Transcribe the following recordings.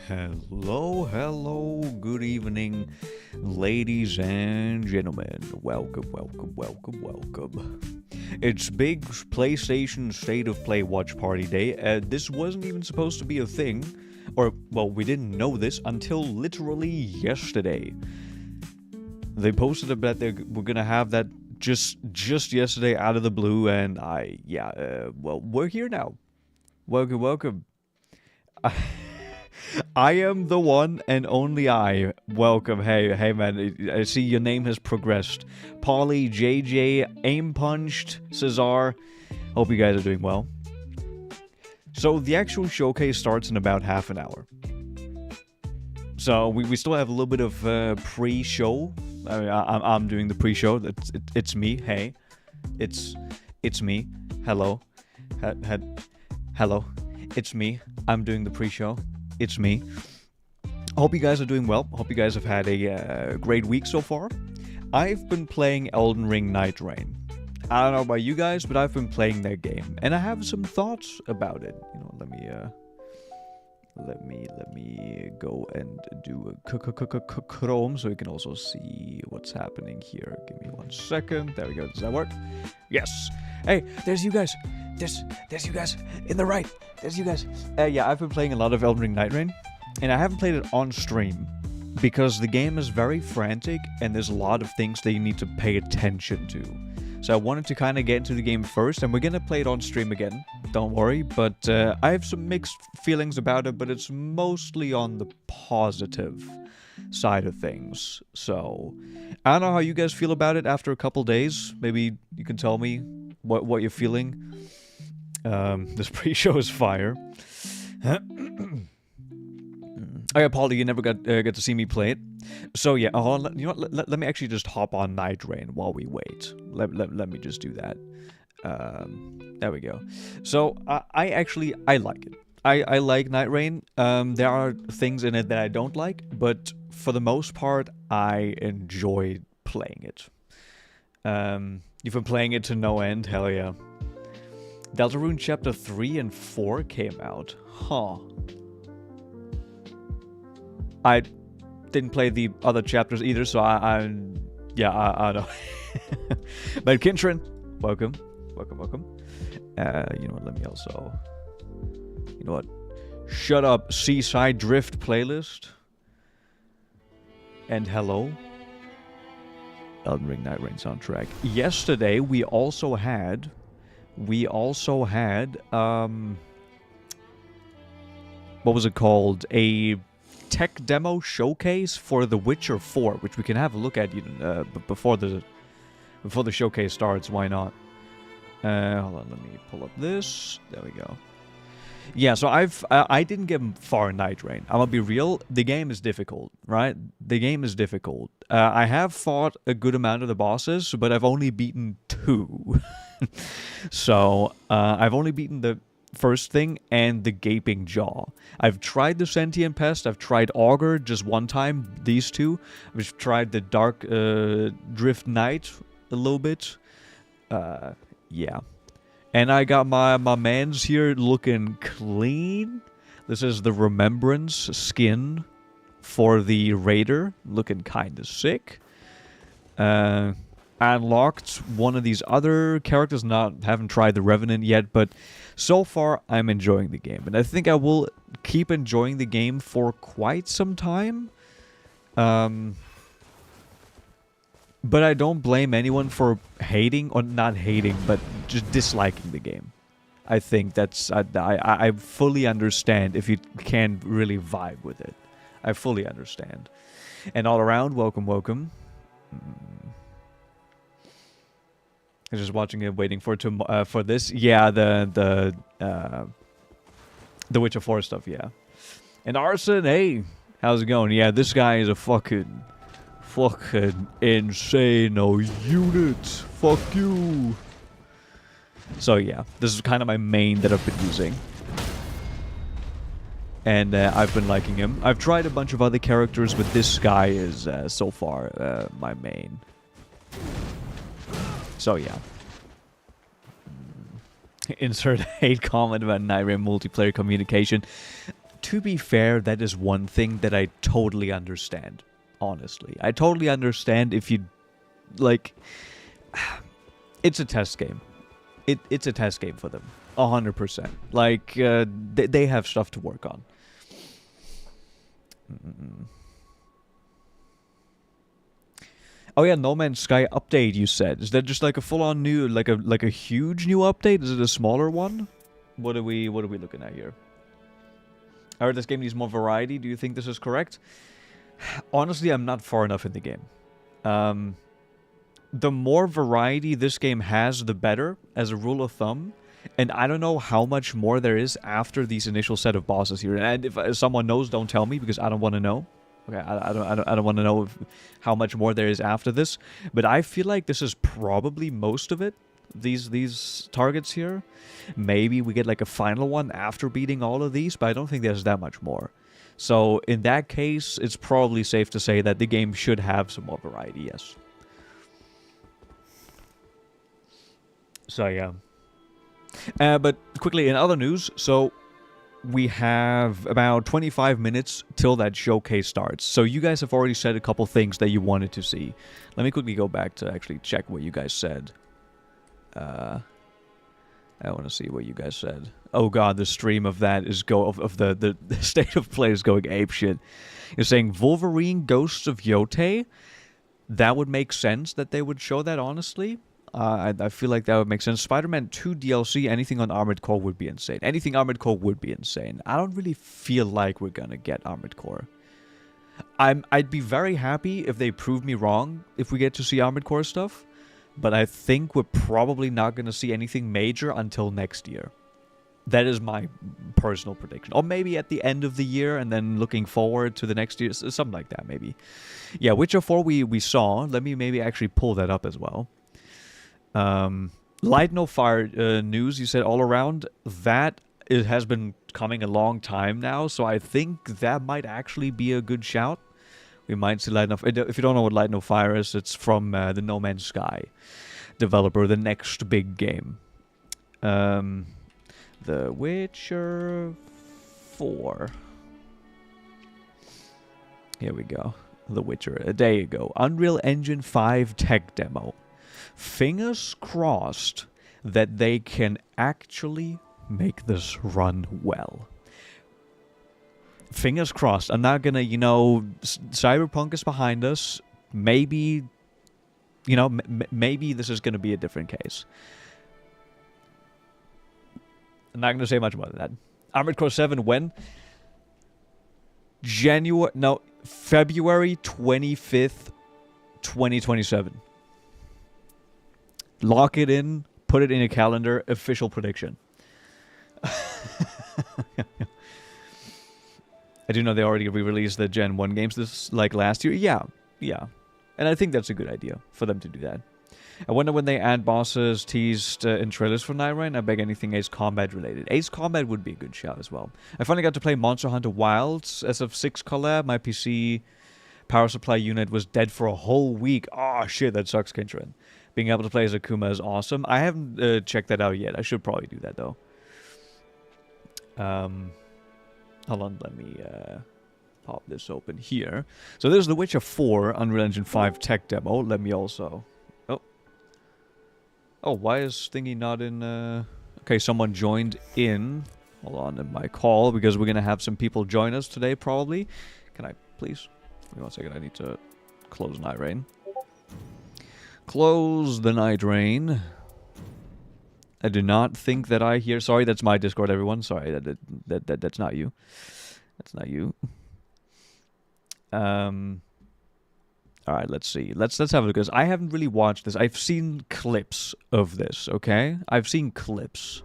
Hello, good evening, ladies and gentlemen. Welcome. It's big PlayStation State of Play Watch Party Day. This wasn't even supposed to be a thing, or, well, we didn't know this until literally yesterday. They posted that they were gonna have that just yesterday out of the blue, and well, we're here now. Welcome. I am the one and only I. Welcome. Hey man, I see your name has progressed. Polly, JJ, Aim Punched, Cesar. Hope you guys are doing well. So the actual showcase starts in about half an hour. So we still have a little bit of pre-show. I mean, I'm doing the pre-show. It's me. Hey, it's me. Hello. Hello. It's me. I'm doing the pre-show. It's me. Hope you guys are doing well. Hope you guys have had a great week so far. I've been playing Elden Ring Night Rain. I don't know about you guys, but I've been playing that game, and I have some thoughts about it. You know, let me go and do a Chrome so you can also see what's happening here. Give me 1 second. There we go. Does that work? Yes. Hey, there's you guys. There's you guys in the right. There's you guys. Yeah, I've been playing a lot of Elden Ring Night Rain, and I haven't played it on stream because the game is very frantic and there's a lot of things that you need to pay attention to. So I wanted to kind of get into the game first, and we're gonna play it on stream again. Don't worry, but I have some mixed feelings about it, but it's mostly on the positive side of things. So I don't know how you guys feel about it after a couple days. Maybe you can tell me what you're feeling. This pre-show is fire. Okay, Paulie, you never got to see me play it. So yeah, you know what, let me actually just hop on Night Rain while we wait. Let me just do that. There we go. So I like it. I like Night Rain. There are things in it that I don't like, but for the most part, I enjoy playing it. You've been playing it to no end, hell yeah. Deltarune Chapter 3 and 4 came out. Huh. I didn't play the other chapters either, so I don't know. But Kintrin, welcome. You know what, let me also... You know what? Shut up, Seaside Drift playlist. And hello. Elden Ring Night Rain soundtrack. Yesterday, we also had... what was it called? A tech demo showcase for The Witcher 4, which we can have a look at before the showcase starts. Why not? Hold on, let me pull up this. There we go. Yeah, so I didn't get far in Night Rain. I'm gonna be real. The game is difficult, right? The game is difficult. I have fought a good amount of the bosses, but I've only beaten 2. So I've only beaten the first thing and the Gaping Jaw. I've tried the Sentient Pest. I've tried Augur just one time. These two. I've tried the Dark Drift Knight a little bit. Yeah. And I got my mans here looking clean. This is the Remembrance skin for the Raider. Looking kind of sick. I unlocked one of these other characters. Haven't tried the Revenant yet, but so far I'm enjoying the game. And I think I will keep enjoying the game for quite some time. But I don't blame anyone for hating, or not hating, but just disliking the game. I think that's... I fully understand if you can't really vibe with it. I fully understand. And all around, welcome. I'm just watching it, waiting for this. Yeah, the Witcher 4 stuff, yeah. And Arson, hey, how's it going? Yeah, this guy is a fucking insane unit. Fuck you. So yeah, this is kind of my main that I've been using. And I've been liking him. I've tried a bunch of other characters, but this guy is so far my main. So yeah. Insert hate comment about Night Rain multiplayer communication. to be fair, that is one thing that I totally understand. Honestly, I totally understand if you, like, it's a test game. It's a test game for them, 100%. Like, they have stuff to work on. Oh yeah, No Man's Sky update. You said, is that just like a full-on new, like a huge new update? Is it a smaller one? What are we looking at here? I heard this game needs more variety. Do you think this is correct? Honestly, I'm not far enough in the game. The more variety this game has, the better, as a rule of thumb. And I don't know how much more there is after these initial set of bosses here. And if someone knows, don't tell me, because I don't want to know. Okay, I don't want to know how much more there is after this. But I feel like this is probably most of it. These targets here. Maybe we get like a final one after beating all of these, but I don't think there's that much more. So in that case, it's probably safe to say that the game should have some more variety, yes. So yeah. But quickly, in other news, so we have about 25 minutes till that showcase starts. So you guys have already said a couple things that you wanted to see. Let me quickly go back to actually check what you guys said. I want to see what you guys said. Oh god, the stream of that is of the state of play is going apeshit. You're saying Wolverine Ghosts of Yotei? That would make sense that they would show that, honestly. I feel like that would make sense. Spider-Man 2 DLC, anything on Armored Core would be insane. Anything Armored Core would be insane. I don't really feel like we're gonna get Armored Core. I'd be very happy if they prove me wrong if we get to see Armored Core stuff. But I think we're probably not going to see anything major until next year. That is my personal prediction. Or maybe at the end of the year and then looking forward to the next year. Something like that, maybe. Yeah, Witcher 4 we saw. Let me maybe actually pull that up as well. Light No Fire news, you said all around. That it has been coming a long time now. So I think that might actually be a good shout. We might see Light No Fire. If you don't know what Light No Fire is, it's from the No Man's Sky developer, the next big game. The Witcher 4. Here we go. The Witcher. There you go. Unreal Engine 5 tech demo. Fingers crossed that they can actually make this run well. Fingers crossed. I'm not gonna, you know, Cyberpunk is behind us. Maybe, you know, maybe this is gonna be a different case. I'm not gonna say much more than that. Armored Core 7 when? February 25th, 2027. Lock it in, put it in your calendar, official prediction. I do know they already re-released the Gen 1 games this, like, last year. Yeah. And I think that's a good idea for them to do that. I wonder when they add bosses teased in trailers for Night Rain. I beg anything Ace Combat related. Ace Combat would be a good shout as well. I finally got to play Monster Hunter Wilds SF6 collab. My PC power supply unit was dead for a whole week. Oh shit, that sucks, Kintrin. Being able to play as Akuma is awesome. I haven't checked that out yet. I should probably do that though. Hold on, let me pop this open here. So there's the Witcher 4 Unreal Engine 5 tech demo. Let me also... Oh, why is thingy not in... Okay, someone joined in. Hold on, in my call, because we're going to have some people join us today, probably. Can I, please? Wait 1 second, I need to close Night Rain. Close the Night Rain. I do not think that I hear... Sorry, that's my Discord, everyone. Sorry, that's not you. That's not you. All right, let's see. Let's have a look, because I haven't really watched this. I've seen clips of this, okay? I've seen clips.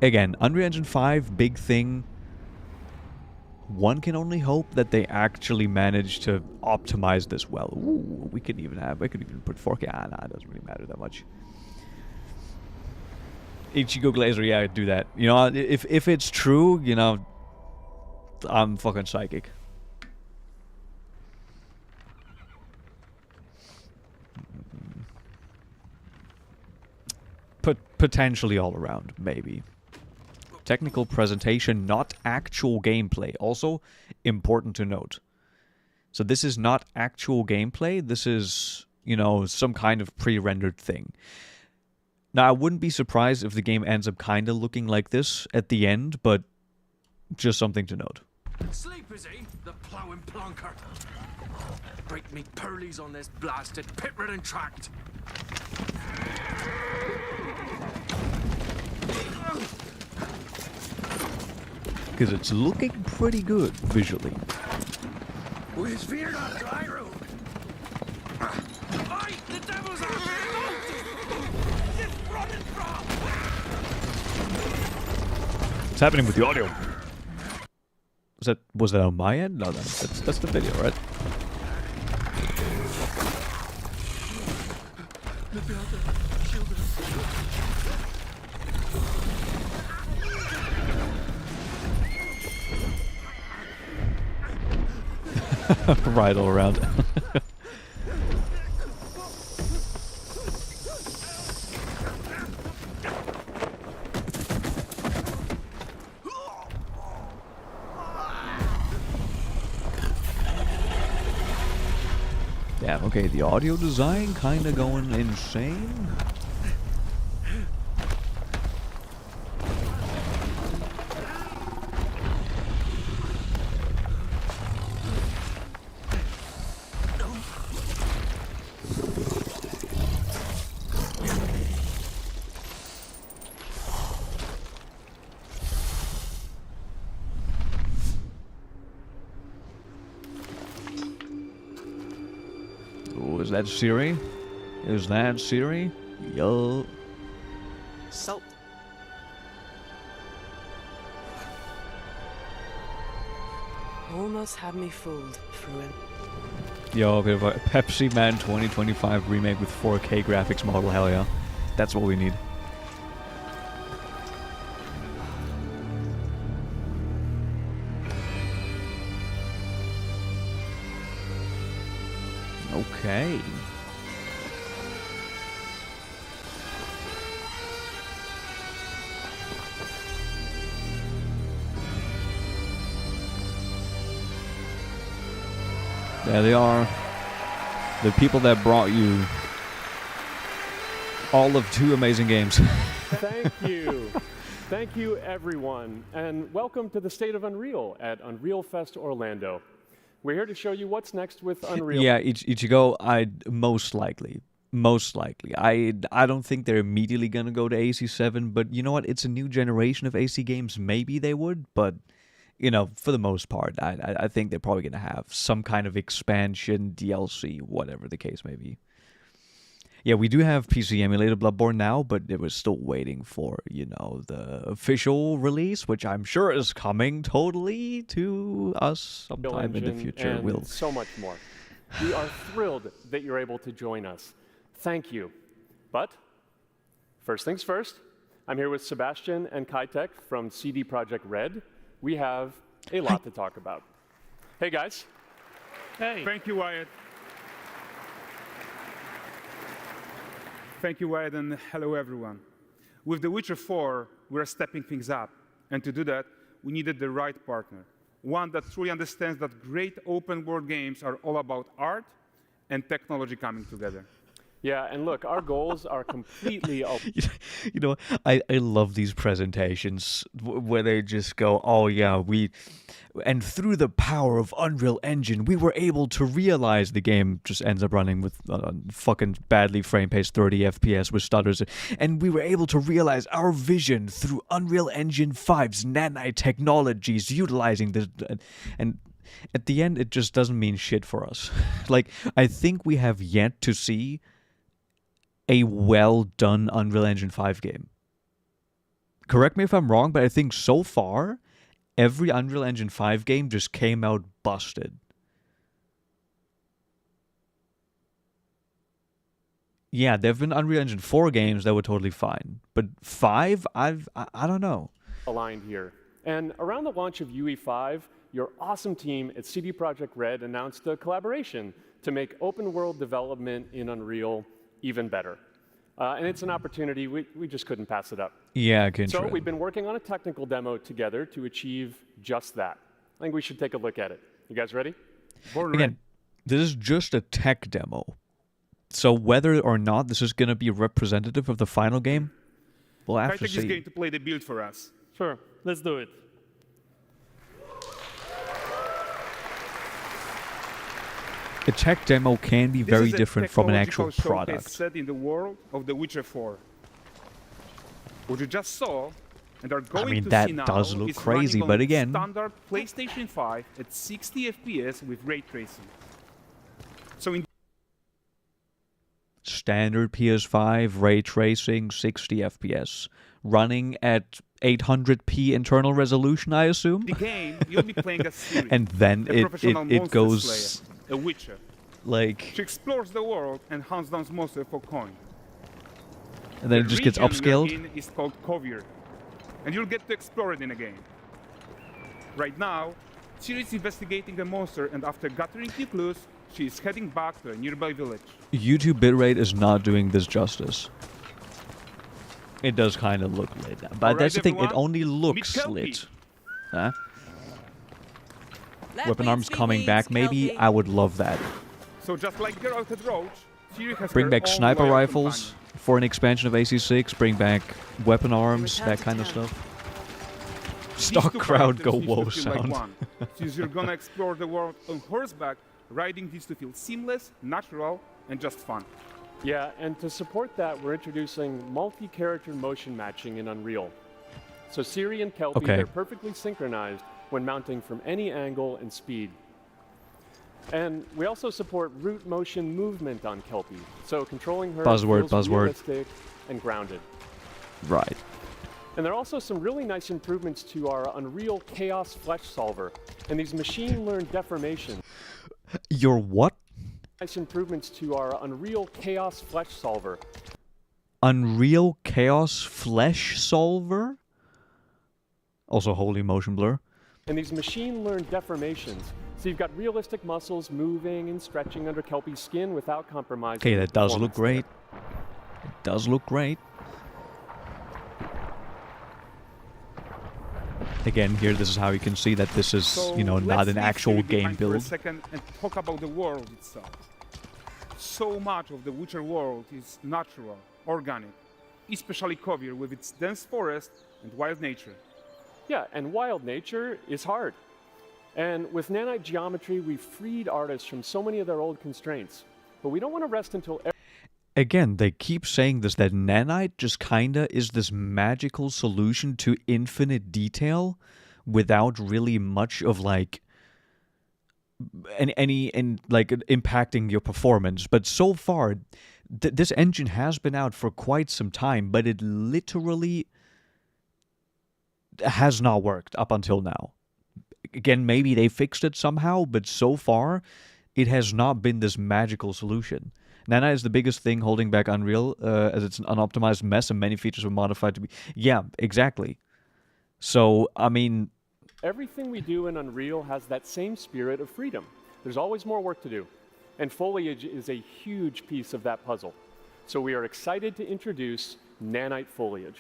Again, Unreal Engine 5, big thing. One can only hope that they actually manage to optimize this well. Ooh, I could even put 4K. Nah, it doesn't really matter that much. Ichigo Glazer, yeah, do that. You know, if it's true, you know, I'm fucking psychic. Potentially all around, maybe. Technical presentation, not actual gameplay. Also, important to note. So this is not actual gameplay. This is, you know, some kind of pre-rendered thing. Now, I wouldn't be surprised if the game ends up kind of looking like this at the end, but just something to note. Sleep is he, the ploughing plonker. Break me pearlies on this blasted pit-ridden tract. Because it's looking pretty good visually. With fear not dry road. Aye, the devil's out there. Just running from. What's happening with the audio? Was that on my end? No, that's the video, right? Right all around. Yeah, okay, the audio design kinda going insane. Is that Siri? Is that Siri? Yo. Salt. Almost had me fooled, Fruin. Yo, okay, Pepsi Man 2025 remake with 4K graphics model, hell yeah. That's what we need. Okay. There they are. The people that brought you all of 2 amazing games. Thank you. Thank you, everyone. And welcome to the State of Unreal at Unreal Fest Orlando. We're here to show you what's next with Unreal. Yeah, Ichigo, most likely. I don't think they're immediately going to go to AC7, but you know what? It's a new generation of AC games. Maybe they would, but, you know, for the most part, I think they're probably going to have some kind of expansion, DLC, whatever the case may be. Yeah, we do have PC emulated Bloodborne now, but it was still waiting for, you know, the official release, which I'm sure is coming totally to us sometime in the future. And so much more. We are thrilled that you're able to join us. Thank you. But first things first, I'm here with Sebastian and Kaitek from CD Projekt Red. We have a lot to talk about. Hey, guys. Hey. Thank you, Wyatt. Thank you, Wyatt, and hello, everyone. With The Witcher 4, we're stepping things up. And to do that, we needed the right partner. One that truly understands that great open-world games are all about art and technology coming together. Yeah, and look, our goals are completely... You know, I love these presentations where they just go, oh yeah, and through the power of Unreal Engine, we were able to realize the game just ends up running with fucking badly frame-paced 30 FPS with stutters, and we were able to realize our vision through Unreal Engine 5's nanotechnologies, utilizing this, and at the end, it just doesn't mean shit for us. Like, I think we have yet to see a well-done Unreal Engine 5 game. Correct me if I'm wrong, but I think so far, every Unreal Engine 5 game just came out busted. Yeah, there have been Unreal Engine 4 games that were totally fine, but 5, I don't know. Aligned here. And around the launch of UE5, your awesome team at CD Projekt Red announced a collaboration to make open-world development in Unreal even better. And it's an opportunity, we just couldn't pass it up. Yeah, I can So try. we've been working on a technical demo together to achieve just that. I think we should take a look at it. You guys ready? Again, this is just a tech demo. So whether or not this is going to be representative of the final game, we'll have to Kitek is see. going to play the build for us. Sure, let's do it. A tech demo can be This very is a different from an technological actual showcase product. set in the world of The Witcher 4. What you just saw and are going mean, to that see now does look is crazy, running but on again- standard PlayStation 5 at 60 FPS with ray tracing. So in Standard PS5, ray tracing, 60 FPS. Running at 800p internal resolution, I assume? the game, you'll be playing as Ciri, And then a professional it monster goes slayer, a witcher. like... She explores the world and hunts down monsters for coin. And then it The just gets region you're upscaled? in is called Kovir, and you'll get to explore it in a game. Right now, Ciri is investigating a monster, and after gathering few clues, she is heading back to a nearby village. YouTube bitrate is not doing this justice. It does kind of look lit. But Alright, that's the thing, it everyone, only looks meet Kelpie. lit. Huh? Let Weapon weeds arms be coming weeds, back, maybe? Kelpie. I would love that. So just like Geralt and Roach, Ciri has Bring her back own sniper loyal rifles companion. for an expansion of AC6. Bring back weapon arms, return that to kind of town. stuff. These Stock two crowd go characters need to whoa feel like sound. one. Since you're gonna explore the world on horseback, riding needs to feel seamless, natural, and just fun. Yeah, and to support that, we're introducing multi-character motion matching in Unreal. So Ciri and Kelpie, Okay. they're perfectly synchronized when mounting from any angle and speed. And we also support root motion movement on Kelpie, so controlling her Buzzword, feels buzzword. realistic and grounded. Right. And there are also some really nice improvements to our Unreal Chaos Flesh Solver and these machine-learned deformations. Your what? Nice improvements to our Unreal Chaos Flesh Solver. Unreal Chaos Flesh Solver? Also holy motion blur. And these machine-learned deformations. So you've got realistic muscles moving and stretching under Kelpie's skin without compromising. Okay, that does look performance great. It does look great. Again, here, this is how you can see that this is, So you know, not let's an leave actual Ciri game behind for a build. second and talk about the world itself. So much of the Witcher world is natural, organic, especially Kovir with its dense forest and wild nature. Yeah, and wild nature is hard. And with nanite geometry, we've freed artists from so many of their old constraints. But we don't want to rest until Again, they keep saying this, that nanite just kinda is this magical solution to infinite detail without really much of like any like impacting your performance. But so far, this engine has been out for quite some time, but it literally has not worked up until now. Again, maybe they fixed it somehow, but so far, it has not been this magical solution. Nana is the biggest thing holding back Unreal, as it's an unoptimized mess and many features were modified to be... Yeah, exactly. So, I mean... everything we do in Unreal has that same spirit of freedom. There's always more work to do. And foliage is a huge piece of that puzzle. So we are excited to introduce nanite foliage.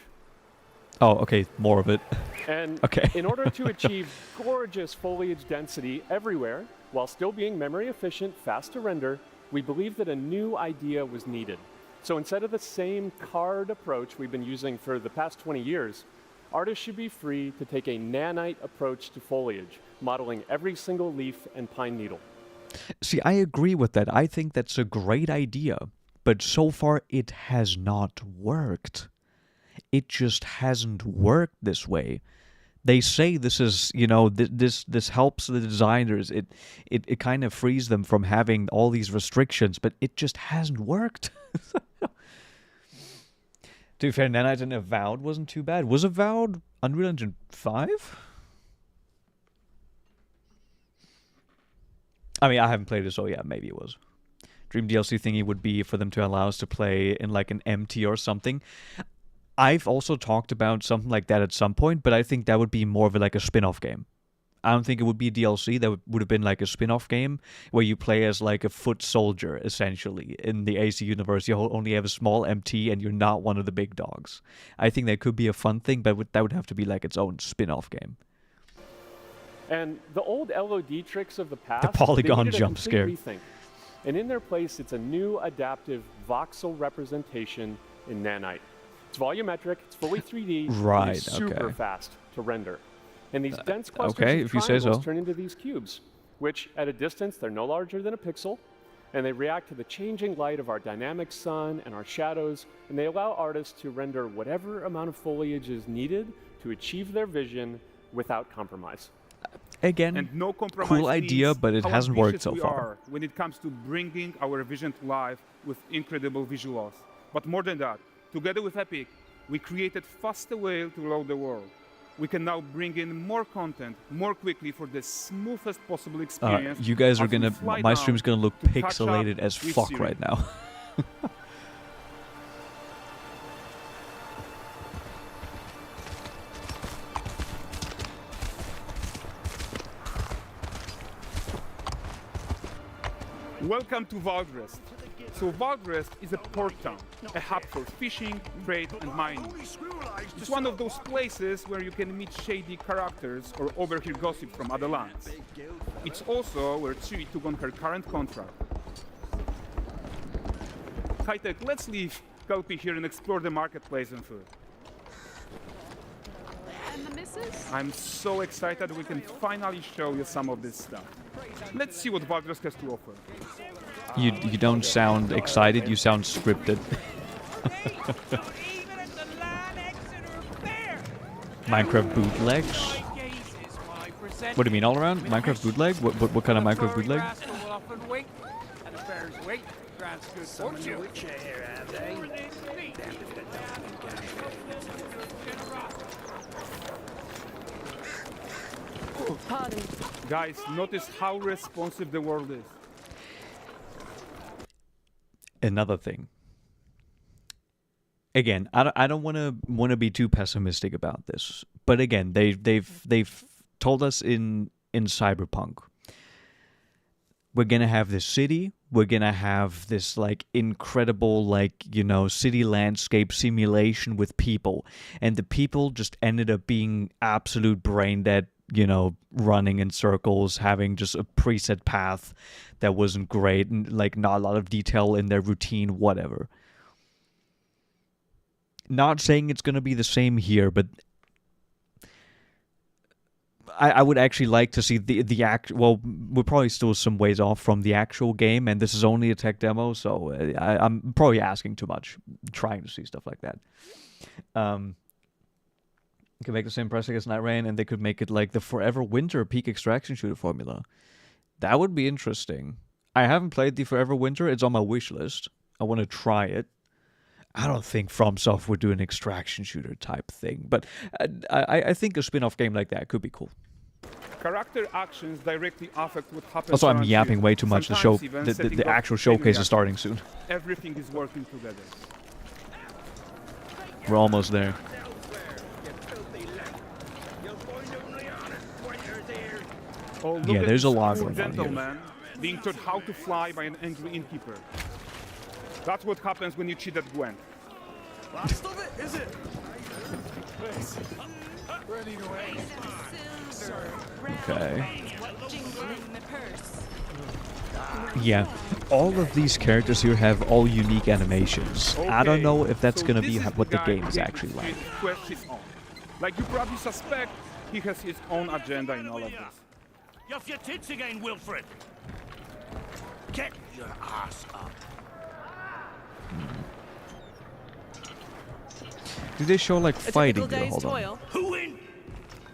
Oh, okay, more of it. And Okay. in order to achieve gorgeous foliage density everywhere, while still being memory efficient, fast to render, we believe that a new idea was needed. So instead of the same card approach we've been using for the past 20 years, artists should be free to take a nanite approach to foliage, modeling every single leaf and pine needle. See, I agree with that. I think that's a great idea. But so far, it has not worked. It just hasn't worked this way. They say this is, you know, this helps the designers. It kind of frees them from having all these restrictions, but it just hasn't worked. To be fair, Nanite and Avowed wasn't too bad. Was Avowed Unreal Engine 5? I mean, I haven't played it, so yeah, maybe it was. Dream DLC thingy would be for them to allow us to play in like an MT or something. I've also talked about something like that at some point, but I think that would be more of like a spin-off game. I don't think it would be a DLC. That would have been like a spin-off game where you play as like a foot soldier, essentially. In the AC universe, you only have a small MT and you're not one of the big dogs. I think that could be a fun thing, but that would have to be like its own spin-off game. And the old LOD tricks of the past, The polygon they needed a jump complete scare. rethink. And in their place, it's a new adaptive voxel representation in nanite. It's volumetric, it's fully 3D, Right, and it's super okay. fast to render. And these dense clusters okay, of if you say triangles so. turn into these cubes, which at a distance, they're no larger than a pixel, and they react to the changing light of our dynamic sun and our shadows, and they allow artists to render whatever amount of foliage is needed to achieve their vision without compromise. Again, And no compromise cool idea, means but it how hasn't worked ambitious so we far. are when it comes to bringing our vision to life with incredible visuals. But more than that, together with Epic, we created faster way to load the world. We can now bring in more content more quickly for the smoothest possible experience. You guys are as we gonna, fly my down stream's gonna look to catch up pixelated as with fuck Siri. right now. Welcome to Valdrest. So Valdrest is a port town, a hub for fishing, trade, and mining. It's one of those places where you can meet shady characters or overhear gossip from other lands. It's also where Ciri took on her current contract. High-tech, let's leave Kelpie here and explore the marketplace and food. And the missus? I'm so excited we can finally show you some of this stuff. Let's see what Valdrest has to offer. You don't sound excited, you sound scripted. Minecraft bootlegs? What do you mean, all around? Minecraft bootleg? What kind of Minecraft bootleg? Pardon. Guys, notice how responsive the world is. Another thing. Again, I don't want to be too pessimistic about this, but again, they've told us in Cyberpunk, we're gonna have this city, we're gonna have this like incredible like city landscape simulation with people, and the people just ended up being absolute brain dead. Running in circles, having just a preset path that wasn't great, and like not a lot of detail in their routine, whatever. Not saying it's going to be the same here, but I would actually like to see the act. Well, we're probably still some ways off from the actual game, and this is only a tech demo, so I'm probably asking too much, trying to see stuff like that. Could make the same pressing as Night Rain, and they could make it like the Forever Winter peak extraction shooter formula. That would be interesting. I haven't played the Forever Winter. It's on my wish list. I want to try it. I don't think FromSoft would do an extraction shooter type thing, but I think a spin-off game like that could be cool. Character actions directly affect what happens. Also, I'm around yapping you. way too much. Sometimes The even setting the off actual chain showcase is reactions. starting soon. Everything is working together. We're almost there. Oh, look Yeah, at there's a this lot poor going on here. gentleman being taught how to fly by an angry innkeeper. That's what happens when you cheat at Gwent. Last of it, is it? Okay. Yeah, all of these characters here have all unique animations. I don't Okay, know if that's so gonna this be is what the guy game is who actually gave like. his quest his own. Like you probably suspect, he has his own agenda in all of this. You're off your tits again, Wilfred. Get your ass up. Did they show like A fighting typical here? day's Hold on. toil. Who in?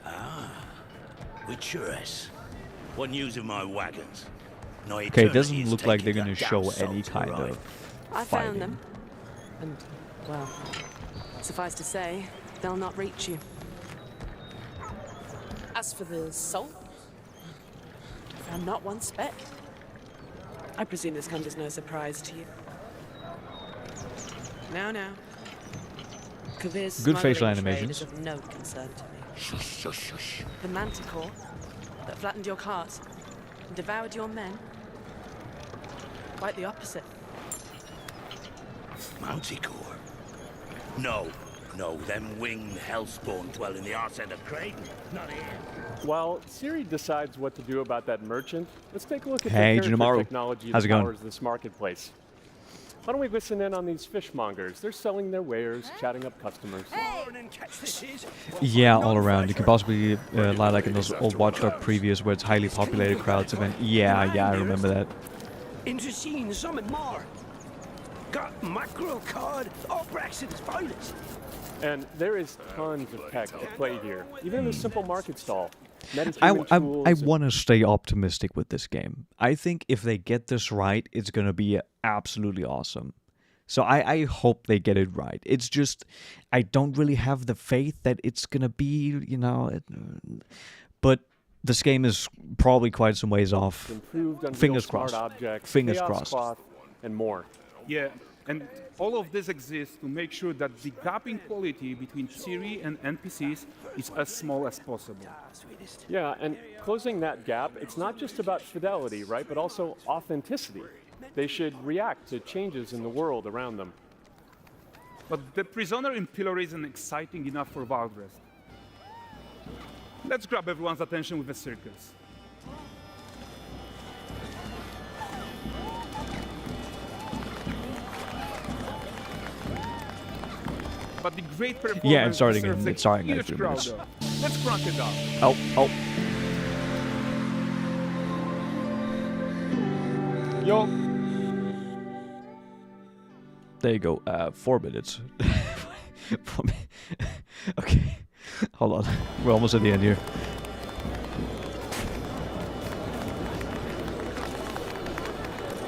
Ah, Witcheress. One using my wagons. No, Okay, it doesn't eternity is look like they're taking gonna your show damn soul any to kind ride. of I fighting. found them. And, well, suffice to say, they'll not reach you. As for the salt, I found not one speck. I presume this comes as no surprise to you. Now. Kavir's Good facial smuggling trade animations. is of no concern to me. Shush, shush, shush. The Manticore, that flattened your cars and devoured your men. Quite the opposite. Manticore? No, them winged hellspawn dwell in the arse end of Creighton, not here. While Siri decides what to do about that merchant, let's take a look at Hey, the character Junamaru. technology How's that it going? powers this marketplace. Why don't we listen in on these fishmongers? They're selling their wares, chatting up customers. Yeah, all around. You could possibly lie like in those old Watchdog previews where it's highly populated crowds event. Yeah, I remember that. Into seeing something more. Got mackerel cod, all Brexit's finest. And there is tons of tech to play here, even in a simple market stall. I Metahuman want to stay optimistic with this game. I think if they get this right, it's going to be absolutely awesome. So I hope they get it right. It's just, I don't really have the faith that it's going to be, you know. But this game is probably quite some ways off. improved Unreal Fingers Smart crossed. Objects, Fingers Chaos crossed. Cloth, and more. Yeah, and all of this exists to make sure that the gap in quality between Siri and NPCs is as small as possible. Yeah, and closing that gap, it's not just about fidelity, right, but also authenticity. They should react to changes in the world around them. But the prisoner in Pillory isn't exciting enough for Valdres. Let's grab everyone's attention with a circus. But the great performance Yeah, it's starting deserves in- a it's starting in a huge few crowd, minutes. though. Let's crank it up. Oh. Yo, There you go. 4 minutes. Okay. Hold on. We're almost at the end here.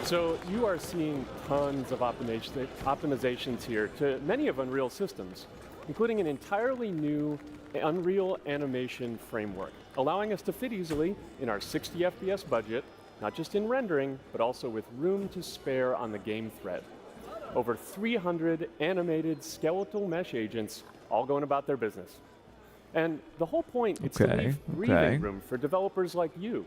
So you are seeing tons of optimizations here to many of Unreal systems, including an entirely new Unreal animation framework, allowing us to fit easily in our 60 FPS budget, not just in rendering, but also with room to spare on the game thread. Over 300 animated skeletal mesh agents all going about their business. And the whole point is to Okay, leave breathing okay. room for developers like you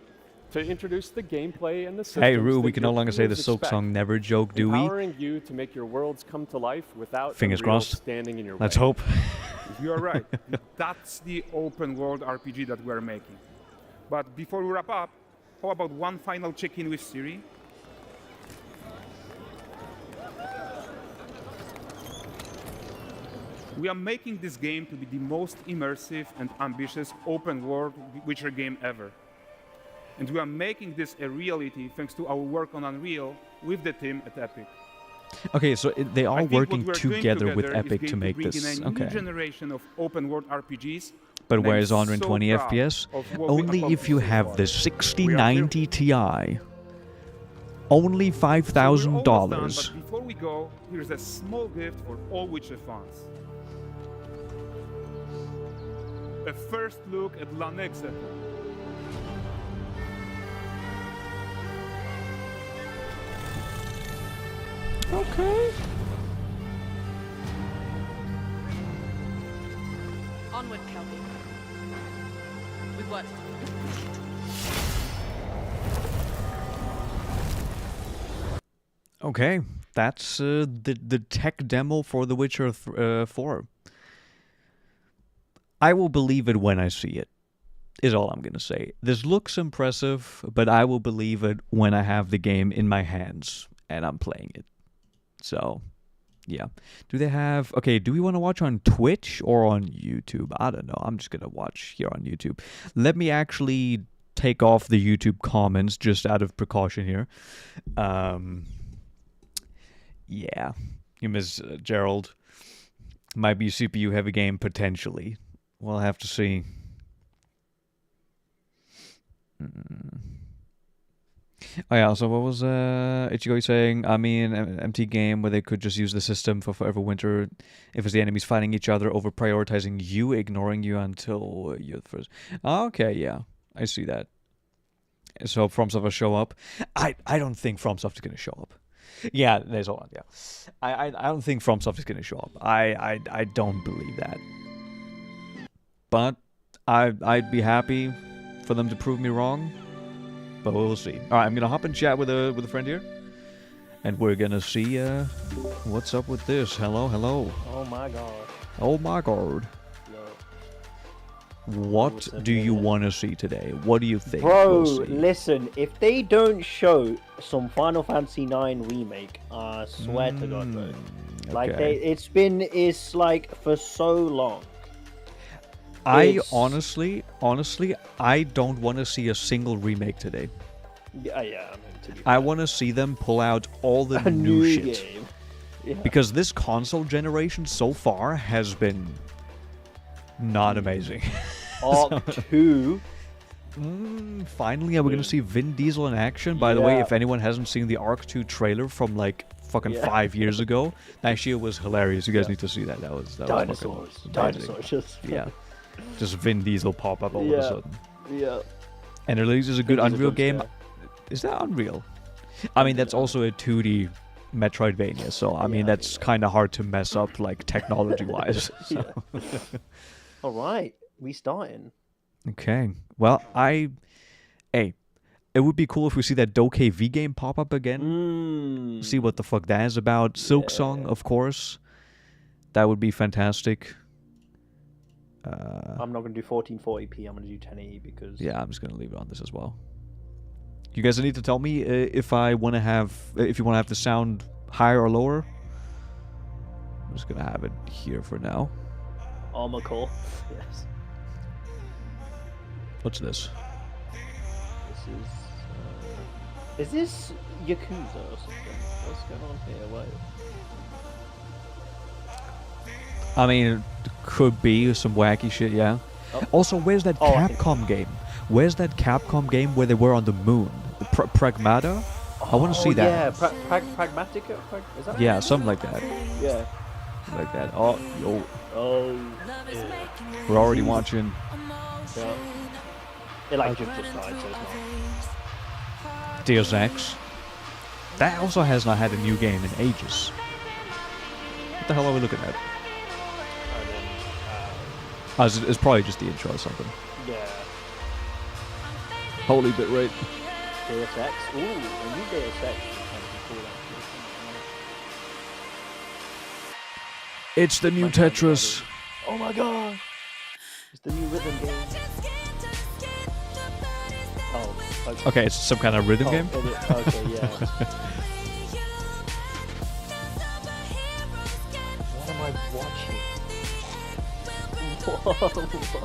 to introduce the gameplay and the systems Hey, Rue, we that can no your longer say the viewers expect, Silksong never joke, do we? empowering you to make your worlds come to life without Fingers Unreal crossed. standing in your Let's way. hope. you're right. That's the open world RPG that we're making. But before we wrap up, how about one final check-in with Siri? We are making this game to be the most immersive and ambitious open world Witcher game ever. And we are making this a reality thanks to our work on Unreal with the team at Epic. Okay, so they I are think what working we're doing together with together is Epic going to make bring this. in a new Okay. generation of open world RPGs. But and where I'm is 120 so proud FPS? of what we Only if you accomplished so have far. the 6090 Ti. Only So we're almost done, $5,000. but before we go, here's a small gift for all Witcher fans. A first look at Lanexeter. Okay. Onward, Kelby. We've worked. Okay, that's the tech demo for The Witcher 4. I will believe it when I see it, is all I'm going to say. This looks impressive, but I will believe it when I have the game in my hands and I'm playing it. So, yeah. Do they have... Okay, do we want to watch on Twitch or on YouTube? I don't know. I'm just going to watch here on YouTube. Let me actually take off the YouTube comments just out of precaution here. Yeah. You miss Gerald. Might be a CPU heavy game potentially. We'll have to see. Oh yeah, so what was Ichigo saying? I mean, an empty game where they could just use the system for Forever Winter if it's the enemies fighting each other over prioritizing you, ignoring you until you're the first. Okay, yeah, I see that. So FromSoft will show up. I don't think FromSoft is going to show up. Yeah, there's all. Yeah, I don't think FromSoft is going to show up. I don't believe that. But I'd be happy for them to prove me wrong, but we'll see. All right, I'm gonna hop in chat with a friend here, and we're gonna see what's up with this. Hello, hello. Oh my god. Oh my god. Yo. What do you want to see today? What do you think? Bro, we'll see? listen, if they don't show some Final Fantasy IX remake, I swear to God, bro. Like okay. it's like for so long. I honestly, I don't want to see a single remake today. Yeah, I mean, to be I fair. want to see them pull out all the a new shit. game. Yeah. Because this console generation so far has been not amazing. Arc 2. Finally, we're gonna see Vin Diesel in action. By the way, Yeah. if anyone hasn't seen the Arc 2 trailer from like fucking 5 years ago, that shit was hilarious. You guys need to see that. That was Dinosaurs. fucking amazing. Dinosaurs. Just, Yeah, just Vin Diesel pop up all of a sudden. Yeah. And it releases a good Vin Diesel Unreal jump game. scare. Is that Unreal? I mean, that's also a 2D Metroidvania, so I mean that's kind of hard to mess up like technology-wise. So. All right, we starting. Okay. Well, it would be cool if we see that DokéV game pop up again. See what the fuck that is about. Silksong, of course. That would be fantastic. I'm not gonna do 1440p. I'm gonna do 1080 because Yeah, I'm just gonna leave it on this as well. You guys need to tell me if you want to have the sound higher or lower. I'm just gonna have it here for now. Armor Core. Yes. What's this? Is this Yakuza or something? What's going on here? Wait. I mean, it could be some wacky shit, yeah. Oh. Also, where's that Oh, okay. Capcom game? Where's that Capcom game where they were on the moon? Pragmata? I want to see that. Yeah, Pragmatica? Is that Yeah, something like that. Yeah. Like that. Oh, yo. Oh. We're already watching. Yeah. It like just died, so it's not. Deus Ex. That also has not had a new game in ages. What the hell are we looking at? It's probably just the intro or something. Yeah. Holy bit rate. Deus Ex. Ooh, a new Deus Ex. Is kind of cool, actually. It's the new Tetris. Oh my god! It's the new rhythm game. Oh, okay. Okay, it's some kind of rhythm game. Okay, yeah. What am I watching?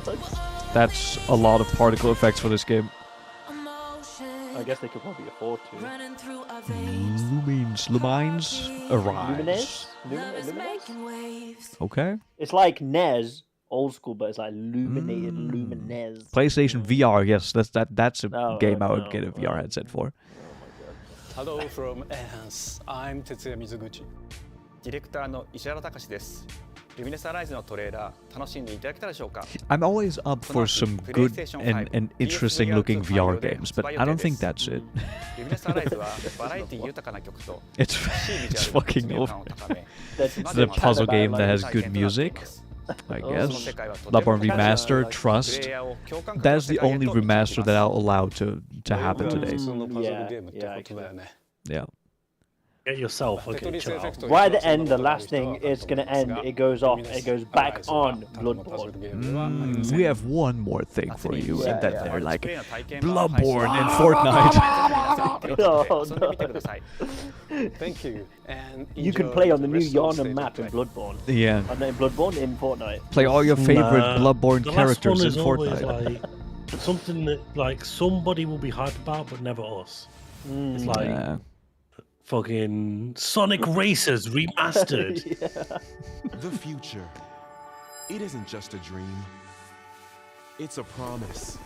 What? That's a lot of particle effects for this game. I guess they could probably afford to. Lumines, arise. Lumines? Okay. It's like NES, old school, but it's like illuminated Lumines. PlayStation VR, yes, that's a Oh, game I would no, get a VR headset for. Hello from Enhance. I'm Tetsuya Mizuguchi. ディレクターの石原隆です。ルミネスアライズのトレーラー楽しんでいただけたでしょうか。 I'm always up for some good and interesting looking VR games, but I don't think that's it. ルミネスアライズはバラエティ豊かな曲と It's シービジ it's ュアル fucking な over. 感を高め That's The puzzle game that has good 体験となってい music, ます。 I その guess. 世界はとても Bloodborne 楽しい Remaster, プ Trust. レイヤーを共感 That's the 世界へ only と導きま remaster す that I'll allow to happen today. 普通のパズルゲームってことだよね。 Yeah. Get yourself a good child. Right at the end, the last thing it's gonna end. It goes off. It goes back on Bloodborne. We have one more thing for you, and then Yeah. they're like, Bloodborne in Fortnite. Oh, no. Thank you. And You can enjoy play on the the new rest of the Yana map in state. Bloodborne. Yeah. And then Bloodborne in Fortnite. Play all your favorite Bloodborne the characters last in one is Fortnite. always like something that like somebody will be hyped about, but never us. It's like Yeah. fucking Sonic Racers remastered. The future. It isn't just a dream. It's a promise.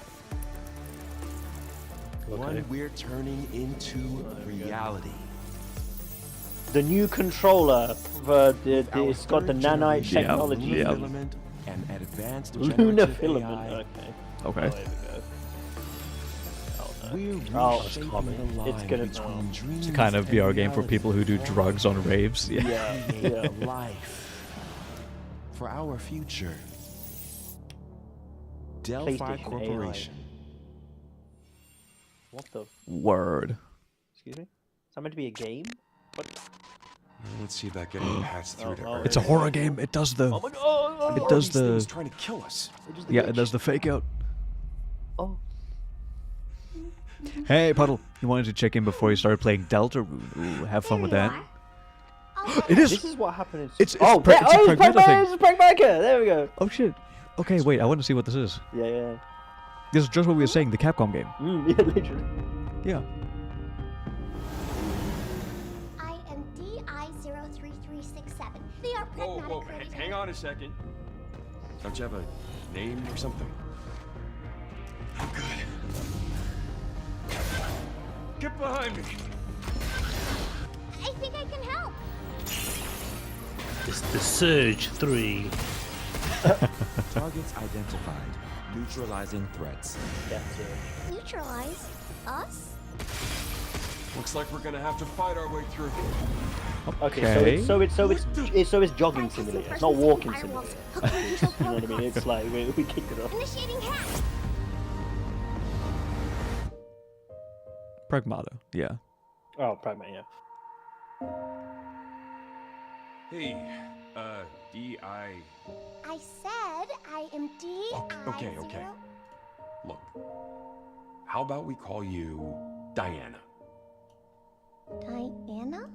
One we're turning into reality. The new controller, it's got the nanite technology. Yeah. Filament and advanced Lunar generative filament. AI. Okay. Oh, here we go. We're Oh, reshaping coming. the line It's gonna- between dreams It's a kind of and VR game for reality. people who do drugs on raves. Yeah. Yeah, yeah. Life for our future. Delphi PlayStation Corporation. What the? Word. Excuse me? Is that meant to be a game? What? Let's see about getting past through to Earth. It's a horror game. It does the. Oh my god! It does These things the. trying to kill us. Yeah, it does the fake out. Oh. Hey, Puddle. You wanted to check in before you started playing Deltarune. Ooh, have fun with that. It is. This is what happened. It's oh, it's a Pragmata thing. It's a Pragmata. There we go. Oh shit. Okay, wait. I want to see what this is. Yeah, yeah. This is just what we were saying. The Capcom game. Yeah, literally. Yeah. I am DI03367. They are pragmatic. Whoa, hang on a second. Don't you have a name or something? I'm good. Get behind me. I think I can help. It's the Surge 3. Targets identified. Neutralizing threats. Neutralize us? Looks like we're gonna have to fight our way through. Okay, so it's jogging simulator. It's not walking simulator. You know what I mean? It's like we kicked it off. Initiating hack. Pragmata. Yeah. Oh, Pragmata, yeah. Hey, D.I. I said I am DI. Okay. Look, how about we call you Diana? Diana?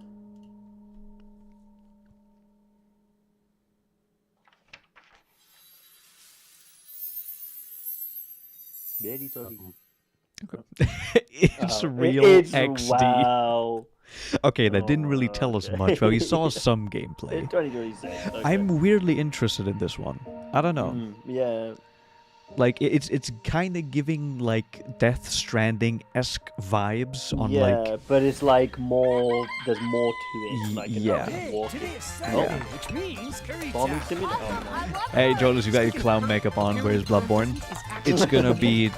Very sorry. It's real it's, XD. Wow. Okay, that didn't really tell us much, but we saw some gameplay. 2026. Okay. I'm weirdly interested in this one. I don't know. Yeah. Like it's kind of giving like Death Stranding-esque vibes on like. but it's like more. There's more to it. Like yeah. Which means bombing simulator. Oh, no. Hey, Jonas, you got your clown makeup on. Where's Bloodborne? It's gonna be.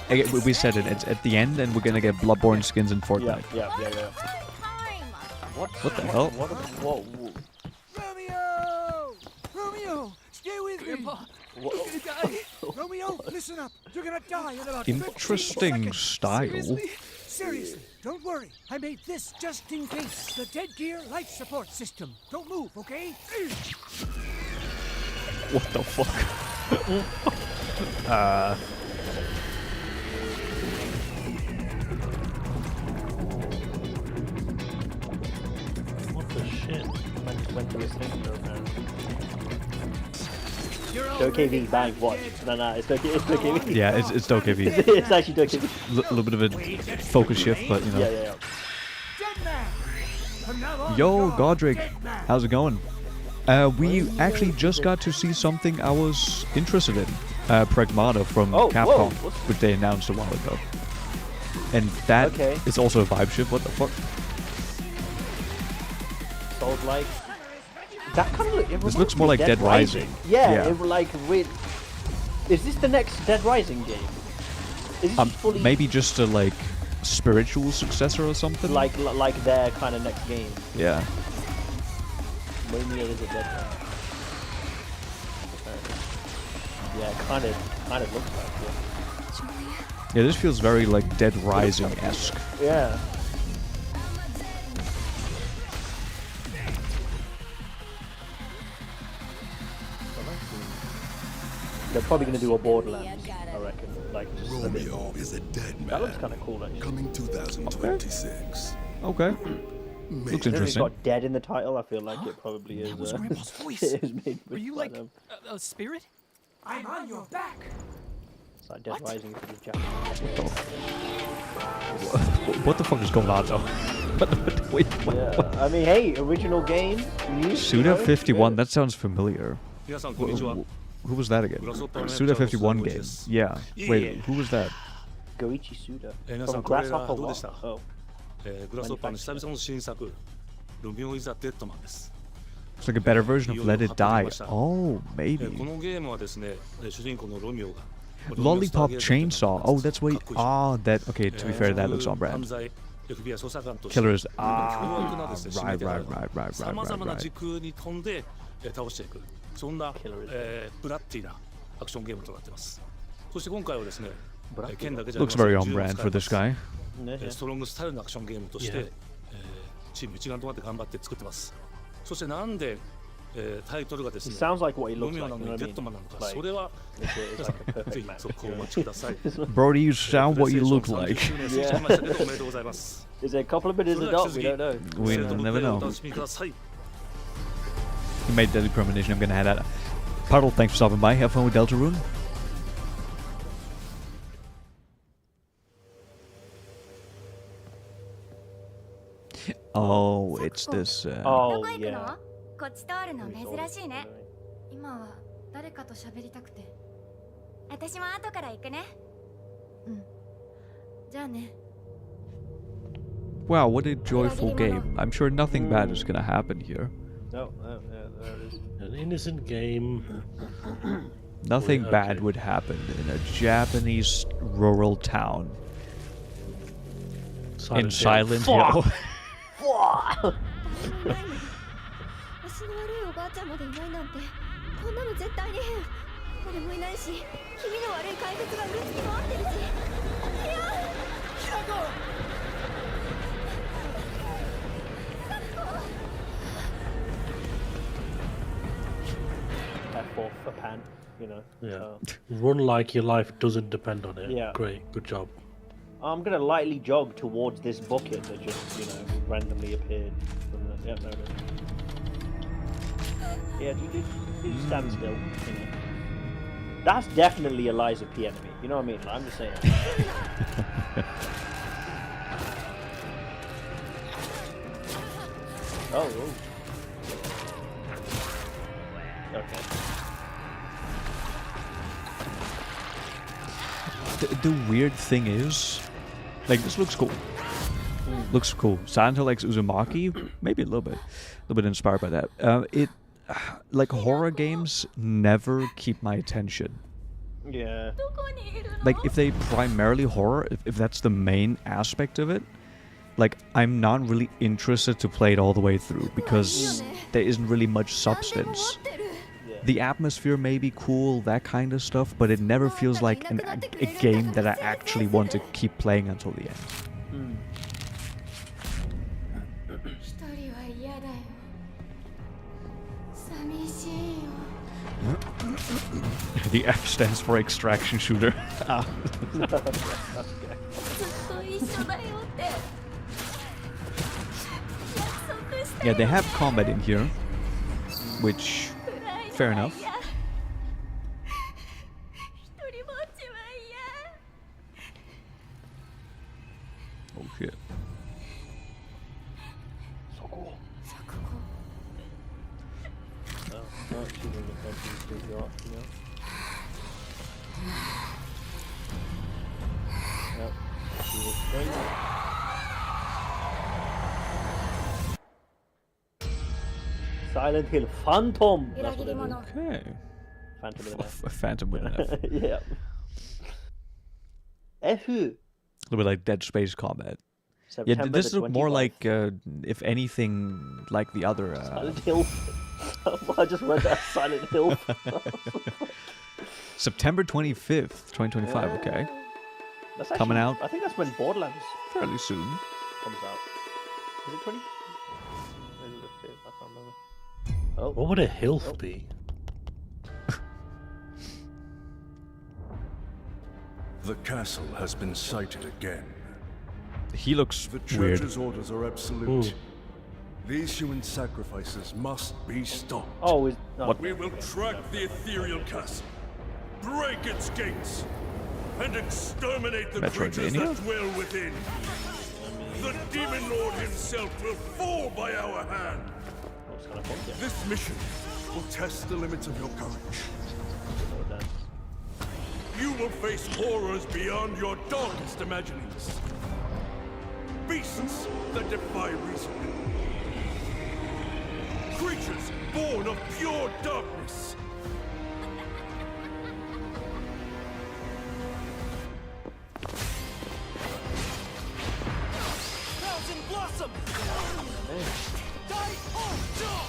We said it. It's at the end, and we're gonna get Bloodborne skins in Fortnite. Yeah. What the hell? Whoa. Romeo, stay with me. You're gonna die. Romeo, listen up. You're gonna die in about 15 Interesting style. Seriously, don't worry. I made this just in case. The dead gear life support system. Don't move, okay? What the fuck? What the shit? Went to a thing, DokéV, bang, watch. No, it's DokéV. Yeah, it's DokéV. It's actually DokéV. A little bit of a focus shift, but you know. Yeah. Yo, Godric, how's it going? We actually just got to see something I was interested in. Pragmata from Capcom, which they announced a while ago. And that is also a vibe shift. What the fuck? Sold like. That kind of this looks more like Dead Rising. Yeah. It like is this the next Dead Rising game? Is this fully maybe just a like spiritual successor or something? Like their kind of next game. Yeah. When is it Dead Rising? Yeah, kind of looks like it. Yeah, this feels very like Dead Rising-esque. Yeah. They're probably going to do a Borderlands, I reckon. Like just Romeo is a dead man. That looks kind of cool, actually. Coming 2026. Okay. Looks interesting. It's got dead in the title. I feel like it probably is. That was Grandpa's voice. It is made Were you like a spirit? I'm on your back. It's like Dead Rising for the Jack. What the fuck is going on though? Wait, what? I mean, hey, original game. Suda51. That sounds familiar. Who was that again? Suda51 game. Yeah. Wait, who was that? Goichi Suda. From Grasshopper what? Oh. グラスホッパーの久々の新作、ロミオ・イザ・デッドマンです。 It's like a better version of Let It Die. Oh, maybe. このゲームはですね、主人公のロミオが Lollipop Chainsaw. Oh, that's way. Ah, that. Okay, to be fair, that looks on brand. Killers. Ah, right. さまざまな時空に飛んで倒していく。そんなブラッディなアクションゲームとなっています。そして今回はですね、剣だけじゃなくて Looks very on brand for this guy. Yeah. ストロングスタイルのアクションゲームとして、 Yeah. チーム一丸となって頑張って作ってます。そしてなんで、タイトルがですね、 It sounds like what he ロ looks ミオ like, な you の know に what I デッドマンなの mean? か、 Like, それは it's like a ぜ perfect ひ match. 続行をお待ちください。 Brody, you sound what you look like. 30周年過ぎちゃいましたけど、おめでとうございます。 Is it a compliment? Is it not? We don't know. We'll never know. お楽しみください。 You made Deadly Premonition. I'm gonna head out. Puddle, thanks for stopping by. Have fun with Deltarune. Oh, it's this. Oh, yeah. こっち通るの珍しいね。今は誰かと喋りたくて。私も後から行くね。うん。じゃあね。 Wow, what a joyful game. I'm sure nothing bad is gonna happen here. No, there it is. An innocent game. Nothing bad would happen in a Japanese rural town. In Silent Hill. 足の悪いおばあちゃんまでいないなんて、こんなの絶対に変。俺もいないし、気味の悪い怪物がうろつき回ってるし。いや、キラコ。 F4 for pan, you know. Yeah. Run like your life doesn't depend on it. Yeah. Great. Good job. I'm gonna lightly jog towards this bucket that just, you know, randomly appeared from the. Yep, there it is. Yeah, you stand still, you know. That's definitely a Liza P enemy. You know what I mean? Like, I'm just saying. Oh. Okay. The weird thing is, like, this looks cool. Looks cool. Silent Hill likes Uzumaki, maybe a little bit inspired by that. Like, horror games never keep my attention. Yeah. Like, if they primarily horror, if that's the main aspect of it, like, I'm not really interested to play it all the way through because there isn't really much substance. The atmosphere may be cool, that kind of stuff, but it never feels like a game that I actually want to keep playing until the end. The F stands for extraction shooter. Yeah, they have combat in here, which, fair enough. Oh shit. So cool. No, she's in the country to go off, you know? Yep. She looks great. Silent Hill Phantom! That's what it is. Okay. Phantom with an F. A phantom with an F. Yeah. F. A little bit like Dead Space combat. September Yeah, this looked more 25th. like, if anything, like the other. Silent Hill. I just read that. Silent Hill. September 25th, 2025. Okay. That's Coming actually- out I think that's when Borderlands fairly soon. comes out. Is it 20? Maybe the 5th, I can't remember. Oh. What would a hilf be? The castle has been sighted again. He looks The weird. Church's orders are absolute. These human sacrifices must be stopped. Oh, is We will track the ethereal castle, break its gates, and exterminate the creatures Metroidvania? that dwell within. The Demon Lord himself will fall by our hand. This mission will test the limits of your courage. You will face horrors beyond your darkest imaginings. Beasts that defy reason. Creatures born of pure darkness. Thousand Blossom! Die on Jaw!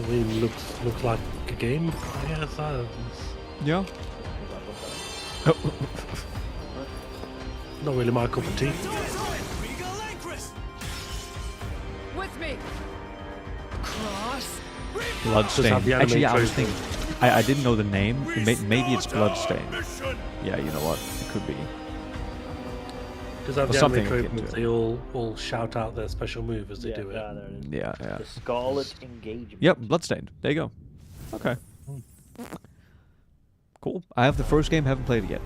I mean, looks like a game. I guess. Yeah. Not really my cup of tea. With me. Cross. Bloodstained. Actually, yeah, I was thinking. I didn't know the name. Maybe it's Bloodstained. Yeah, you know what? It could be. Because have the anime troopers, they all shout out their special move as they do it. Yeah. The Scarlet Engagement. Yep, Bloodstained. There you go. Okay. Cool. I have the first game, haven't played it yet.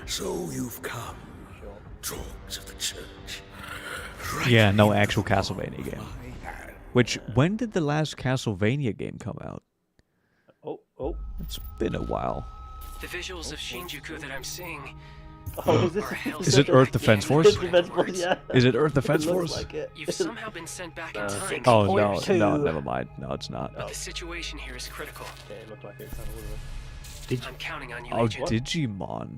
So you've come, dogs of the church. Yeah, no actual Castlevania game. Which, when did the last Castlevania game come out? Oh. It's been a while. The visuals of Shinjuku that I'm seeing. Is it Earth Defense Force? Yeah. Is it Earth Defense Force? Like it. You've somehow been sent back in time. Oh no, never mind. No, it's not. But the situation here is critical. Yeah, it looked like it. I'm counting on you, Oh, Agent. Digimon.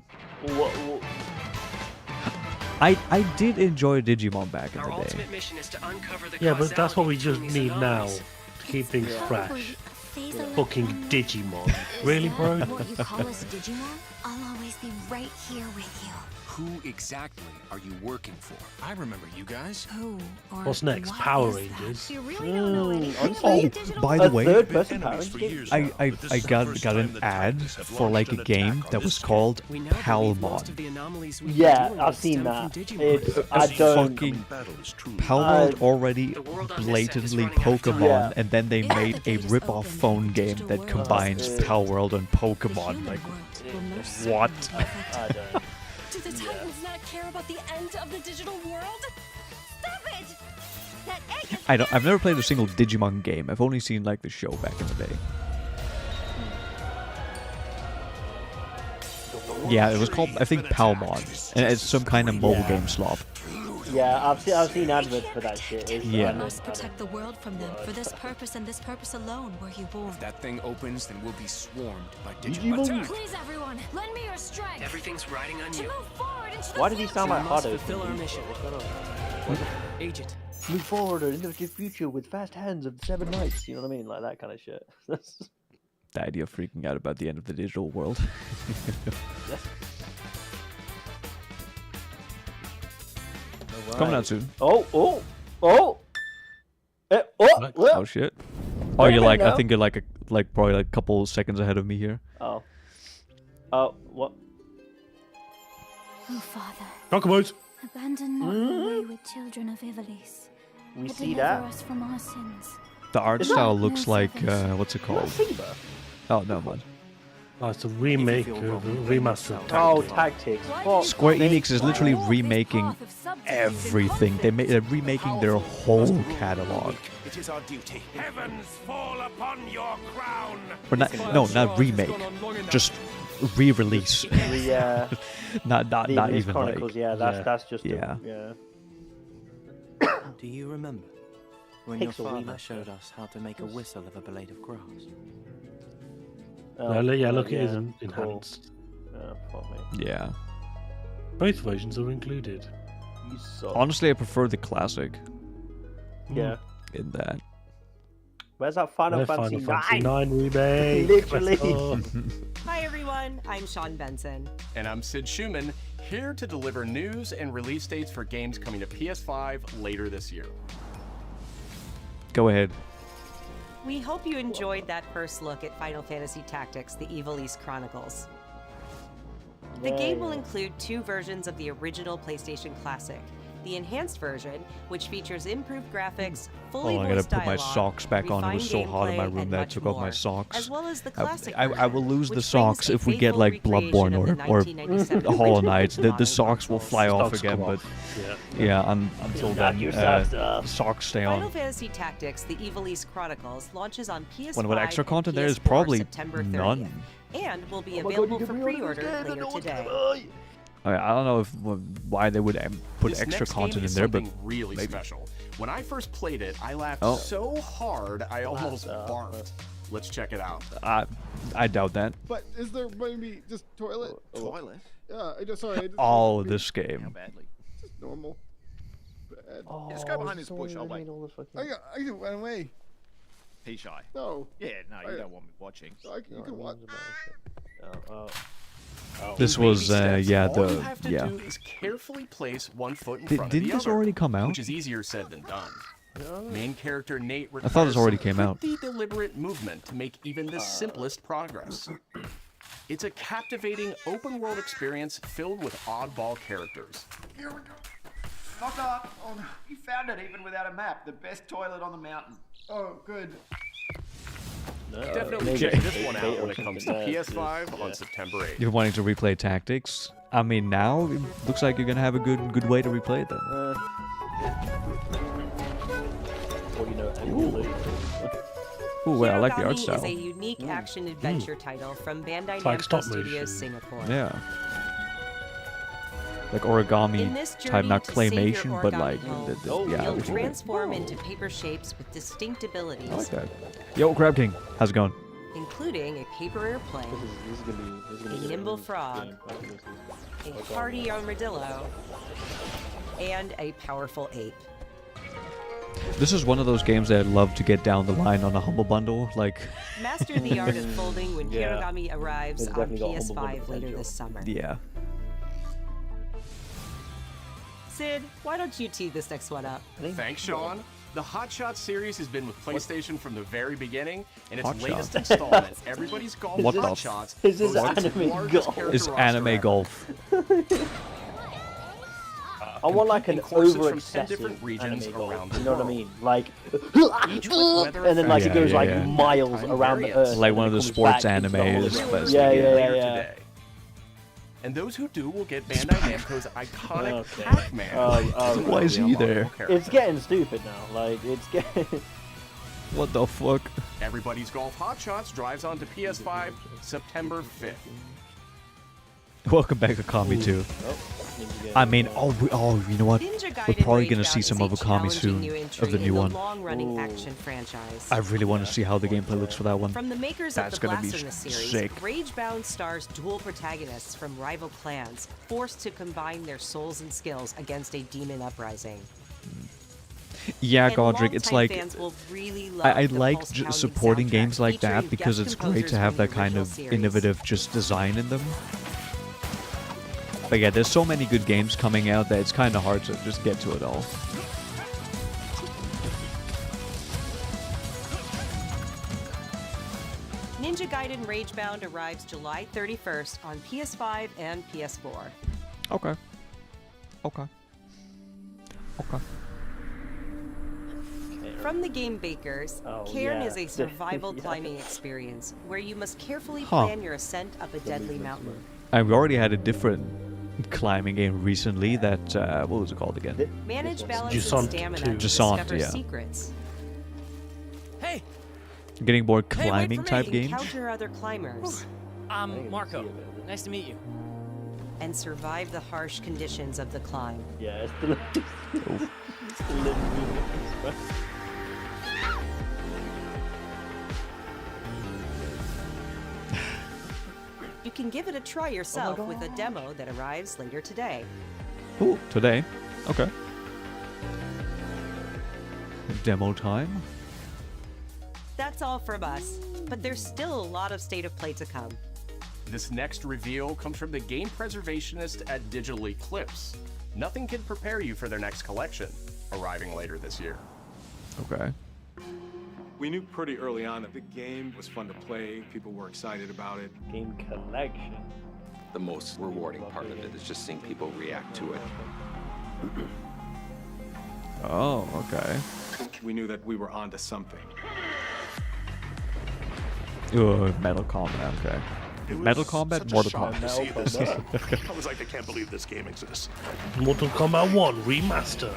What? I did enjoy Digimon back in Our the day. ultimate mission is to uncover the Yeah, but that's what we just causality need between now these to keep things fresh. Phase Fucking Digimon. Really, bro? What you call us Digimon? I'll always be right here with you. Who exactly are you working for? I remember you guys. Who or What's next? what Power is Rangers. that? You really don't know anything. Oh, by the way, third-person Power Rangers? I got an ad for like a game that was called Palmon. Yeah, I've seen that. I don't. Fucking Palmon already blatantly Pokemon, and then they made a rip-off phone game that combines Palworld and Pokemon. Like, what? I don't. Do the Titans not care about the end of the digital world? Stop it! That egg is I've never played a single Digimon game. I've only seen like the show back in the day. Yeah, it was called, I think, Palmon, and it's some kind of mobile game slop. Yeah, I've seen adverts for that shit. Yeah. I must protect the world from them. For this purpose and this purpose alone were you born. If that thing opens, then we'll be swarmed by Digimon. Attack! Please, everyone, lend me your strength. Everything's riding on To you. move forward into the Why did he sound like must Hado? fulfill our mission. Agent. Move forward into the future with fast hands of the 7 Knights. You know what I mean? Like that kind of shit. The idea of freaking out about the end of the digital world. It's coming out soon. Oh! Oh shit! Oh, you're like, I think you're like probably like a couple seconds ahead of me here. Oh, what? Oh, Father. Rockabouts. Abandon not the wayward children of Ivalice. We but see deliver that. us from our sins. The art Is style that- looks No like salvation. what's it called? Siva? Oh no, man. Oh, it's a remake of remaster. Oh, Tactics. Fuck. Square Enix is literally remaking everything. They're remaking their whole catalog. It is our duty. Heavens fall upon your crown. Or not remake. Just re-release. Yeah. not Venus even Chronicles, like. yeah, that's just yeah. Do you remember when your Pixel father remaster. showed us how to make a whistle of a blade of grass? Yeah, look, it is Cool. enhanced. Oh, fuck me. Yeah. Both versions are included. You suck. Honestly, I prefer the classic. Yeah. In that. Where's that Final Fantasy Final Fantasy 9? 9 remake. Literally. Oh. Hi everyone, I'm Sean Benson. And I'm Sid Schumann, here to deliver news and release dates for games coming to PS5 later this year. Go ahead. We hope you enjoyed that first look at Final Fantasy Tactics: The Evil East Chronicles. The game will include 2 versions of the original PlayStation Classic. The enhanced version, which features improved graphics, fully Oh, I gotta voiced put my dialogue, socks back on. It was so refined hot in my gameplay, room and that I much took off my more, socks. as well as the classic I will lose the which socks brings a if we get faithful like recreation Bloodborne of the or 1997 Hollow original Knight. The modern socks will fly off Socks again, come but off. yeah, until then, your socks off. socks stay Final on. Fantasy Tactics: The Evil East Chronicles launches on PS5 What extra and content there is PS4 probably September 30th, none. and will be Oh my God, available you for can pre-order pre-order this game, later I know what's today. I don't know if why they would put This extra next game content in is there, but something really maybe. special. When I first played it, I laughed Oh. so hard I almost barfed. Let's check it out. I doubt that. But is there maybe just toilet? Toilet? Yeah, I just sorry. I just, All this game. Badly. normal. Bad. Oh, Just go behind this bush. I'll wait. I can run away. He's shy. No. Yeah, no, you don't want me watching. You can watch. This was, All you have to yeah. do is carefully place one foot in front of Didn't the this other, already come out? which is easier said than done. Main character Nate I thought this already requires came out. pretty deliberate movement to make even the simplest progress. It's a captivating open-world experience filled with oddball characters. Here we go. Knock knock. Oh no, you found it even without a map. The best toilet on the mountain. Oh, good. Definitely check this one out when it comes to PS5 on September 8th. You're wanting to replay Tactics? I mean, now it looks like you're gonna have a good way to replay it then. Ooh, well, I like the art Hirogami style. is a unique action-adventure title from Bandai It's like Namco stop Studios motion. Singapore. Yeah. Like origami In this type, journey not to save your claymation, but origami like home, yeah. you'll what you mean. transform into paper shapes with distinct abilities, I like that. Yo, Crab King, how's it going? including a paper airplane, a nimble frog, a hardy armadillo, and a powerful ape. This is one of those games that I'd love to get down the line on a Humble Bundle, like. Master the art of folding when Yeah. Hirogami arrives It's on definitely got Humble Bundle PS5 later this summer. Yeah. Sid, why don't you tee this next one up? Thanks, Sean. The Hot Shots series has been with PlayStation from the very beginning, and its Hot latest Shots? installment, Everybody's Golf What the Hot f- Shots, Is this boasts its anime largest golf? character It's roster anime ever. golf. I want like an Competing courses from 10 over-excessive different regions anime golf. around the You know what I world. mean? Like, Each with weather and then like effects it goes like and miles time around the variants. Earth. Like and one of then the comes sports back into the animes, whole- but- Yeah, Begin yeah, later yeah. today. And those who do will get Bandai Namco's iconic Okay. Pac-Man. Why is he there? It's getting stupid now. Like it's getting. What the fuck? Everybody's Golf Hot Shots drives onto PS5 September 5th. Welcome back to Kami 2. I mean, you know what? Ninja We're Gaiden probably gonna Rage see Bound some is of a Okami challenging soon, new of entry the in new one. long-running action franchise. I really want to see how the gameplay looks for that one. From the makers That's of the gonna be Blasphemous series, sick. Ragebound stars dual protagonists from rival clans, forced to combine their souls and skills against a demon uprising. Yeah, And Godric, it's longtime like fans will really love I the like pulse-pounding supporting soundtrack games like featuring that because guest it's great composers to have from that the kind original of series. innovative just design in them. But yeah, there's so many good games coming out that it's kind of hard to just get to it all. Ninja Gaiden Ragebound arrives July 31st on PS5 and PS4. Okay. Okay. Okay. From the game bakers, Oh, Cairn yeah. is a survival Yeah. climbing experience where you must carefully Huh. plan your ascent up a deadly mountain. And we already had a different climbing game recently that, what was it called again? Manage balance and Jusant stamina 2. to Jusant, discover yeah. secrets. Hey, Getting more Hey, wait climbing for me. type games? Encounter other climbers I'm Marco. Nice to meet you. and survive the harsh conditions of the climb. Yeah, it's still. It's still living movie. You can give it a try yourself with a demo that arrives later today. Ooh, today. Okay. Demo time? That's all from us, but there's still a lot of State of Play to come. This next reveal comes from the game preservationist at Digital Eclipse. Nothing can prepare you for their next collection, arriving later this year. Okay. We knew pretty early on that the game was fun to play. People were excited about it. Game collection. The most rewarding part of it is just seeing people react to it. Oh, okay. We knew that we were onto something. Ooh, Metal Combat, okay. Metal Combat? Mortal Kombat. I was like, I can't believe this game exists. Mortal Kombat 1 Remaster.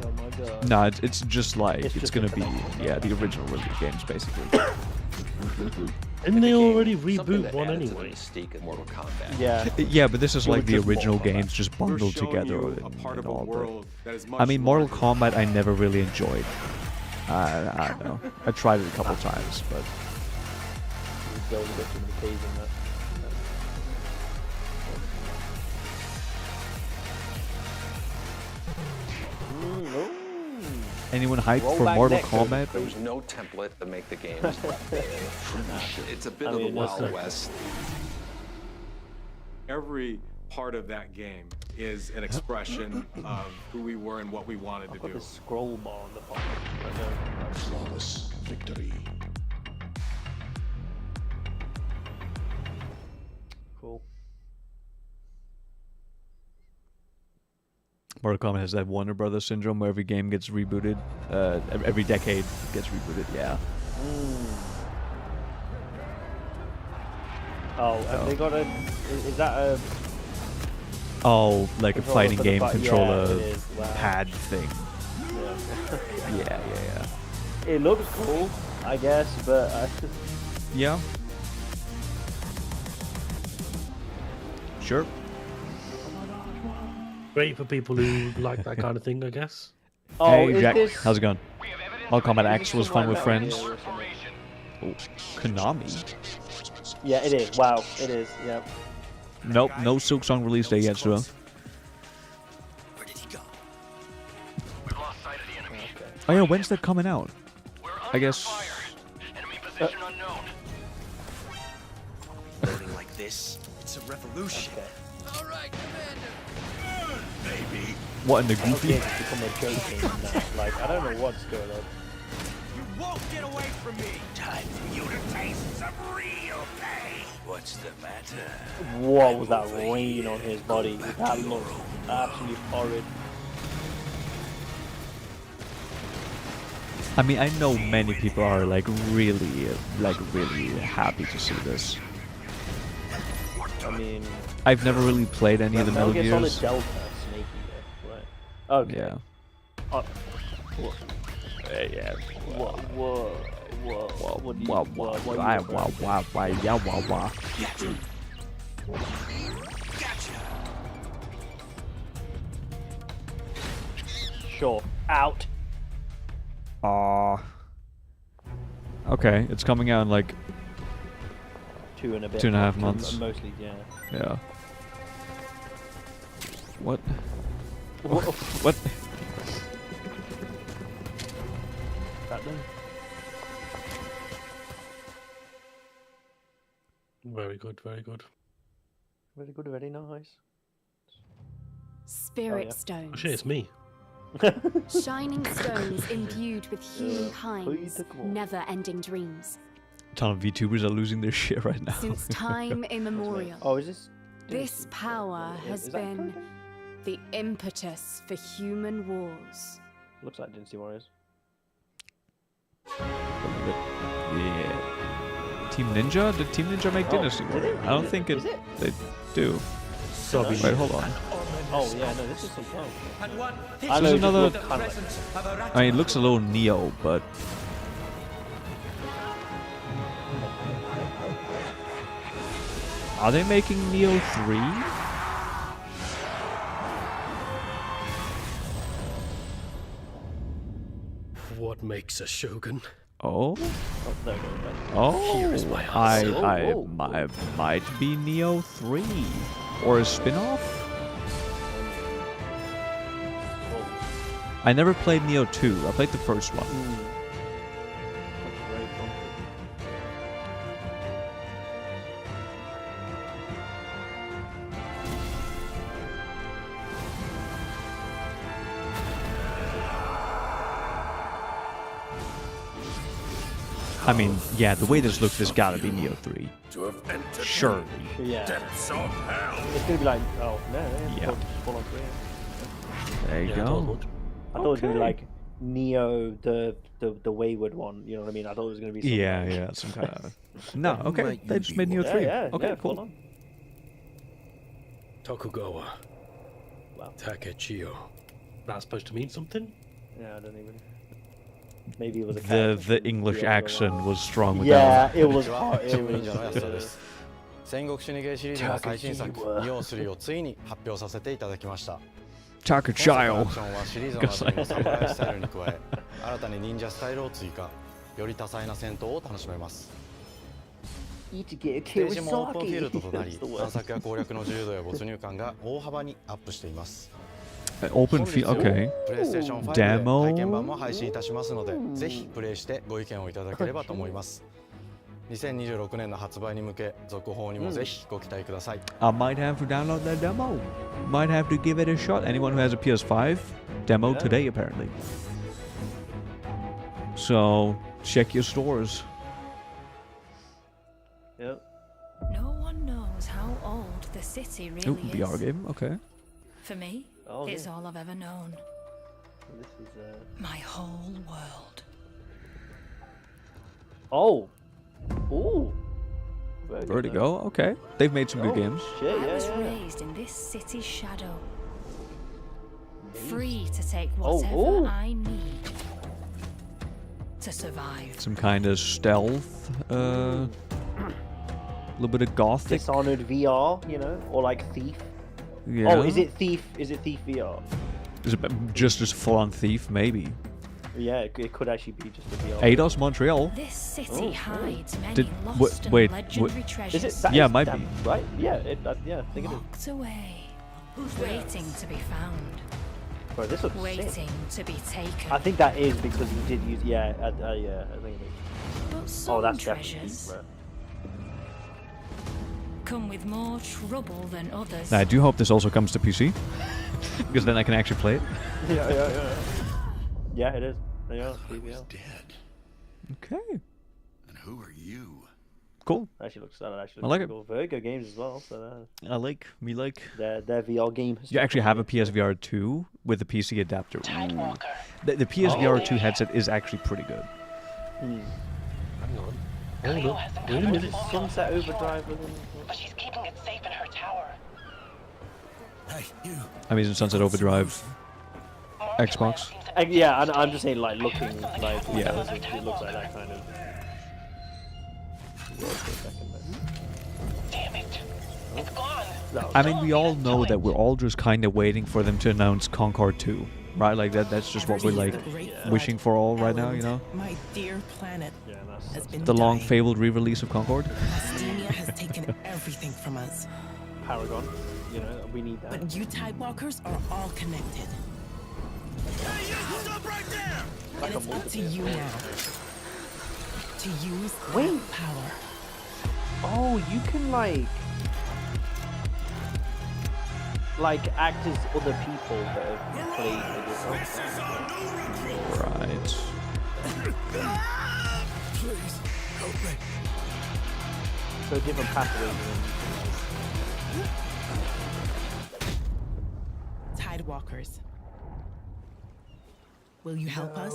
Oh my god. No, it's just like, it's just gonna a be, yeah, the original games, basically. Didn't they already reboot one anyway? Mystique of Mortal Kombat. Yeah. Yeah, but this is like the just original Mortal Kombat. games just bundled showing together you and, a part and of a all. world that is But, much I mean, Mortal larger. Kombat I never really enjoyed. I don't know. I tried it a couple times, but Zelda got too many Ks in that. Anyone hyped for Rollback Mortal neck. Kombat? There was no template to make the games. It's a bit of the Wild West. Every part of that game is an expression of who we were and what we wanted to do. The scroll bar on the bottom. Flawless victory. Cool. Mortal Kombat has that Warner Brothers syndrome where every game gets rebooted. Every decade gets rebooted. Yeah. Oh, have they got a? Is that a? Oh, like a Controller fighting for the game fight- controller yeah, it is. Wow. pad thing. Yeah. Yeah. It looks cool, I guess, but Yeah. Sure. Great for people who like that kind of thing, I guess. Oh, hey, is Jack. this- How's it going? Mortal Kombat X was fun with Metal friends. Gear or something? Oh, Konami. Yeah, it is. Wow, it is. Yeah. Nope, no Silksong release date yet, so. Oh yeah, when's that coming out? I guess. Voting like this, it's a revolution. All right, Commander. Baby. What in the That goofy? game's become a joke game now. Like, I don't know what's going on. You won't get away from me. Time for you to taste some real pain. What's the matter? What was that rain on his body? That looked absolutely horrid. I mean, I know many people are like really happy to see this. I mean, I've never really played any of the Metal Gear Solid Gears. Delta, Snake Eater, right? Okay. Yeah. Yeah. What? What do you- Wow. what do you Wow. refer Wow. to? Wow. Yeah. Wow. Sure. Out. Okay, it's coming out in like 2 and a bit. 2.5 months. Mostly, yeah. Yeah. What? Whoa. What? That done. Very good, very good. Very good, very nice. Spirit Oh, yeah. stones. Actually, it's me. Shining stones imbued with humankind's cool. never-ending dreams. A ton of VTubers are losing their shit right now. Since time immemorial, Oh, is this? this power has Is that been the impetus for human wars. Looks like Dynasty Warriors. Yeah. Team Ninja? Did Team Ninja make Dynasty did Warrior? it? I don't Is think it? they do. Sorry. Wait, hold on. Oh yeah, no, this is some fun. And one This I know, is it just another. looked kind of like- I mean, it looks a little Neo, but are they making Neo 3? What makes a shogun? Oh. Oh, no, no, no. Oh, Here's my I answer. might be Neo 3 or a spin-off. I never played Neo 2. I played the first one. Very fun. I mean, yeah, the way this looks, there's gotta be Neo 3. To have entered Surely. Yeah. depths of hell. It's gonna be like, oh no, Yeah. full on three. There you Yeah, go. I thought it was gonna be Okay. like Neo, the wayward one. You know what I mean? I thought it was gonna be. Something Yeah, like- yeah, some kind of. No, okay, they just made Neo 3. Yeah, Okay, yeah, cool. full on. Tokugawa. Wow. Takechio. That's supposed to mean something? Yeah, I don't even. Maybe it was a The character from English the other accent one. was strong with Yeah, that. it was. こんにちは It チーム was 忍者の安田です戦国死にゲーシリーズの最新作ニオ3をついに発表させていただきました Takechio. アクションはシリーズの中でもサムライスタイルに加え新たに忍者スタイルを追加より多彩な戦闘を楽しめますステージもオープンフィールドとなり探索や攻略の自由度や没入感が大幅にアップしています Open field. Okay. プレイステーション5で体験版も配信いたしますので、ぜひプレイしてご意見をいただければと思います。2026年の発売に向け、続報にもぜひご期待ください。I might have to download that demo. Might have to give it a shot. Anyone who has a PS5 demo today, apparently. So check your stores. Yep. No one knows how old the city really Ooh, is. VR game. Okay. For me, it's all I've ever known. This is my whole world. Oh. Ooh. Vertigo. Okay. They've made some good games. Shit, I was yeah. raised in this city's shadow. Free to take whatever I need to survive. Some kind of stealth. A little bit of gothic. Dishonored VR, you know, or like Thief. Yeah. Oh, is it Thief? Is it Thief VR? Is it just as full-on Thief? Maybe. Yeah, it could actually be just a VR. Eidos Montreal. This city hides many lost and wait, legendary treasures. Is it? Yeah, it might be. Right? Yeah, yeah, I think it is. Locked away, waiting to be found. Bro, this looks waiting sick. to be taken. I think that is because he did use. Yeah, yeah, I think it is. But some That's treasures definitely, come with more trouble than others. I do hope this also comes to PC, because then I can actually play it. Yeah. Yeah, it is. Yeah, dead. Okay. And who are you? Cool. Actually looks I like it. cool. Vertigo games as well. So I like their VR game. You actually have a PSVR 2 with a PC adapter. The PSVR 2 headset is actually pretty good. Hang on. Hold up. Wait a minute. Sunset Overdrive with him. But she's keeping it safe in her tower. Hey, you. I mean, Sunset Overdrive. Xbox. Yeah, I'm just saying, like, looking like. Yeah. It looks like that kind of. Damn it. It's gone. I mean, we all know that we're all just kind of waiting for them to announce Concord 2, right? Like that's just what we're like wishing for all right now, you know? My dear planet has been The long fabled re-release of Concord. Astonia has taken everything from us. Paragon, you know, we need that. But you Tidewalkers are all connected. Hey, you stop right there! And it's up to you now to use Wait. power. Oh, you can like act as other people that have played the Right. Please, help me. So different pathways. Tidewalkers. Will you help us?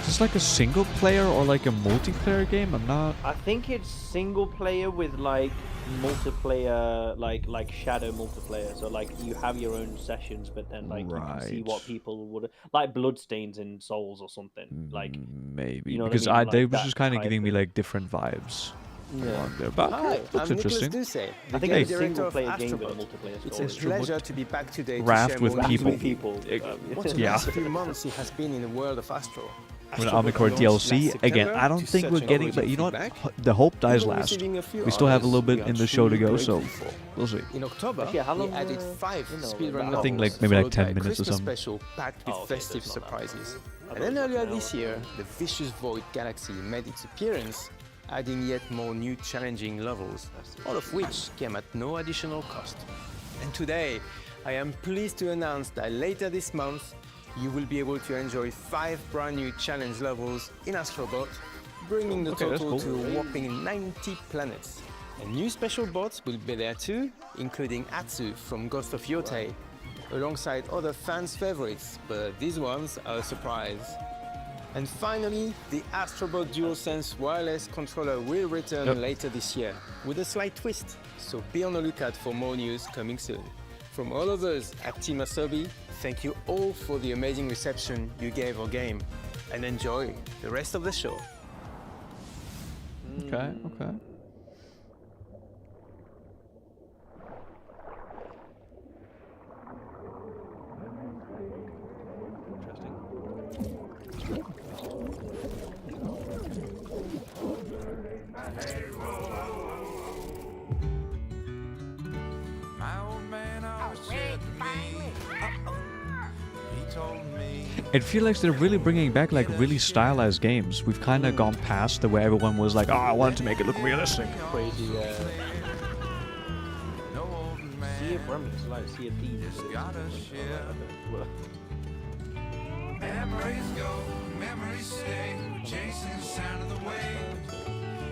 Is this like a single player or like a multiplayer game? I'm not. I think it's single player with like multiplayer, like shadow multiplayer. So like you have your own sessions, but then like you can see what people would like Bloodstains in Souls or something. Like maybe you know because what I mean? they Like was that just kind of type giving me like different vibes. Yeah. On there. But Hi, looks I'm interesting. Nicholas Duce, I the think game it's a director of single-player game with a Astrobot. multiplayer It's story. a pleasure to be back today to Raft share with more people. What the Yeah. last few months it has been in the world of Astro. With Omnicore DLC again, I don't think we're getting, but you know what? The hope dies last. We still have a little bit in the show to go, so we'll see. In October, Actually, how long, he added 5 speedrun I think levels, like maybe like followed 10 by a minutes or Christmas something. special packed with festive surprises. I And then thought it was earlier an this year, the Vicious Void Galaxy made its appearance, adding yet more new challenging levels, all of which came at no additional cost. And today, I am pleased to announce that later this month, you will be able to enjoy 5 brand new challenge levels in Astrobot, bringing the Okay, that's total cool. to a whopping 90 planets. And new special bots will be there too, including Atsu from Ghost of Yotei, alongside other fans' favorites, but these ones are a surprise. And finally, the Astrobot DualSense wireless controller will return later this year, with a slight twist, so be on the lookout for more news coming soon. From all of us at Team Asobi, thank you all for the amazing reception you gave our game, and enjoy the rest of the show. Okay, okay. My old man It feels like they're really bringing back like really stylized games. We've kind of gone past the way everyone was like, oh, I wanted to make it look realistic. Crazy. Sea of Remnants, like Sea of Thieves. Memories go, memories stay, chasing the sound of the waves.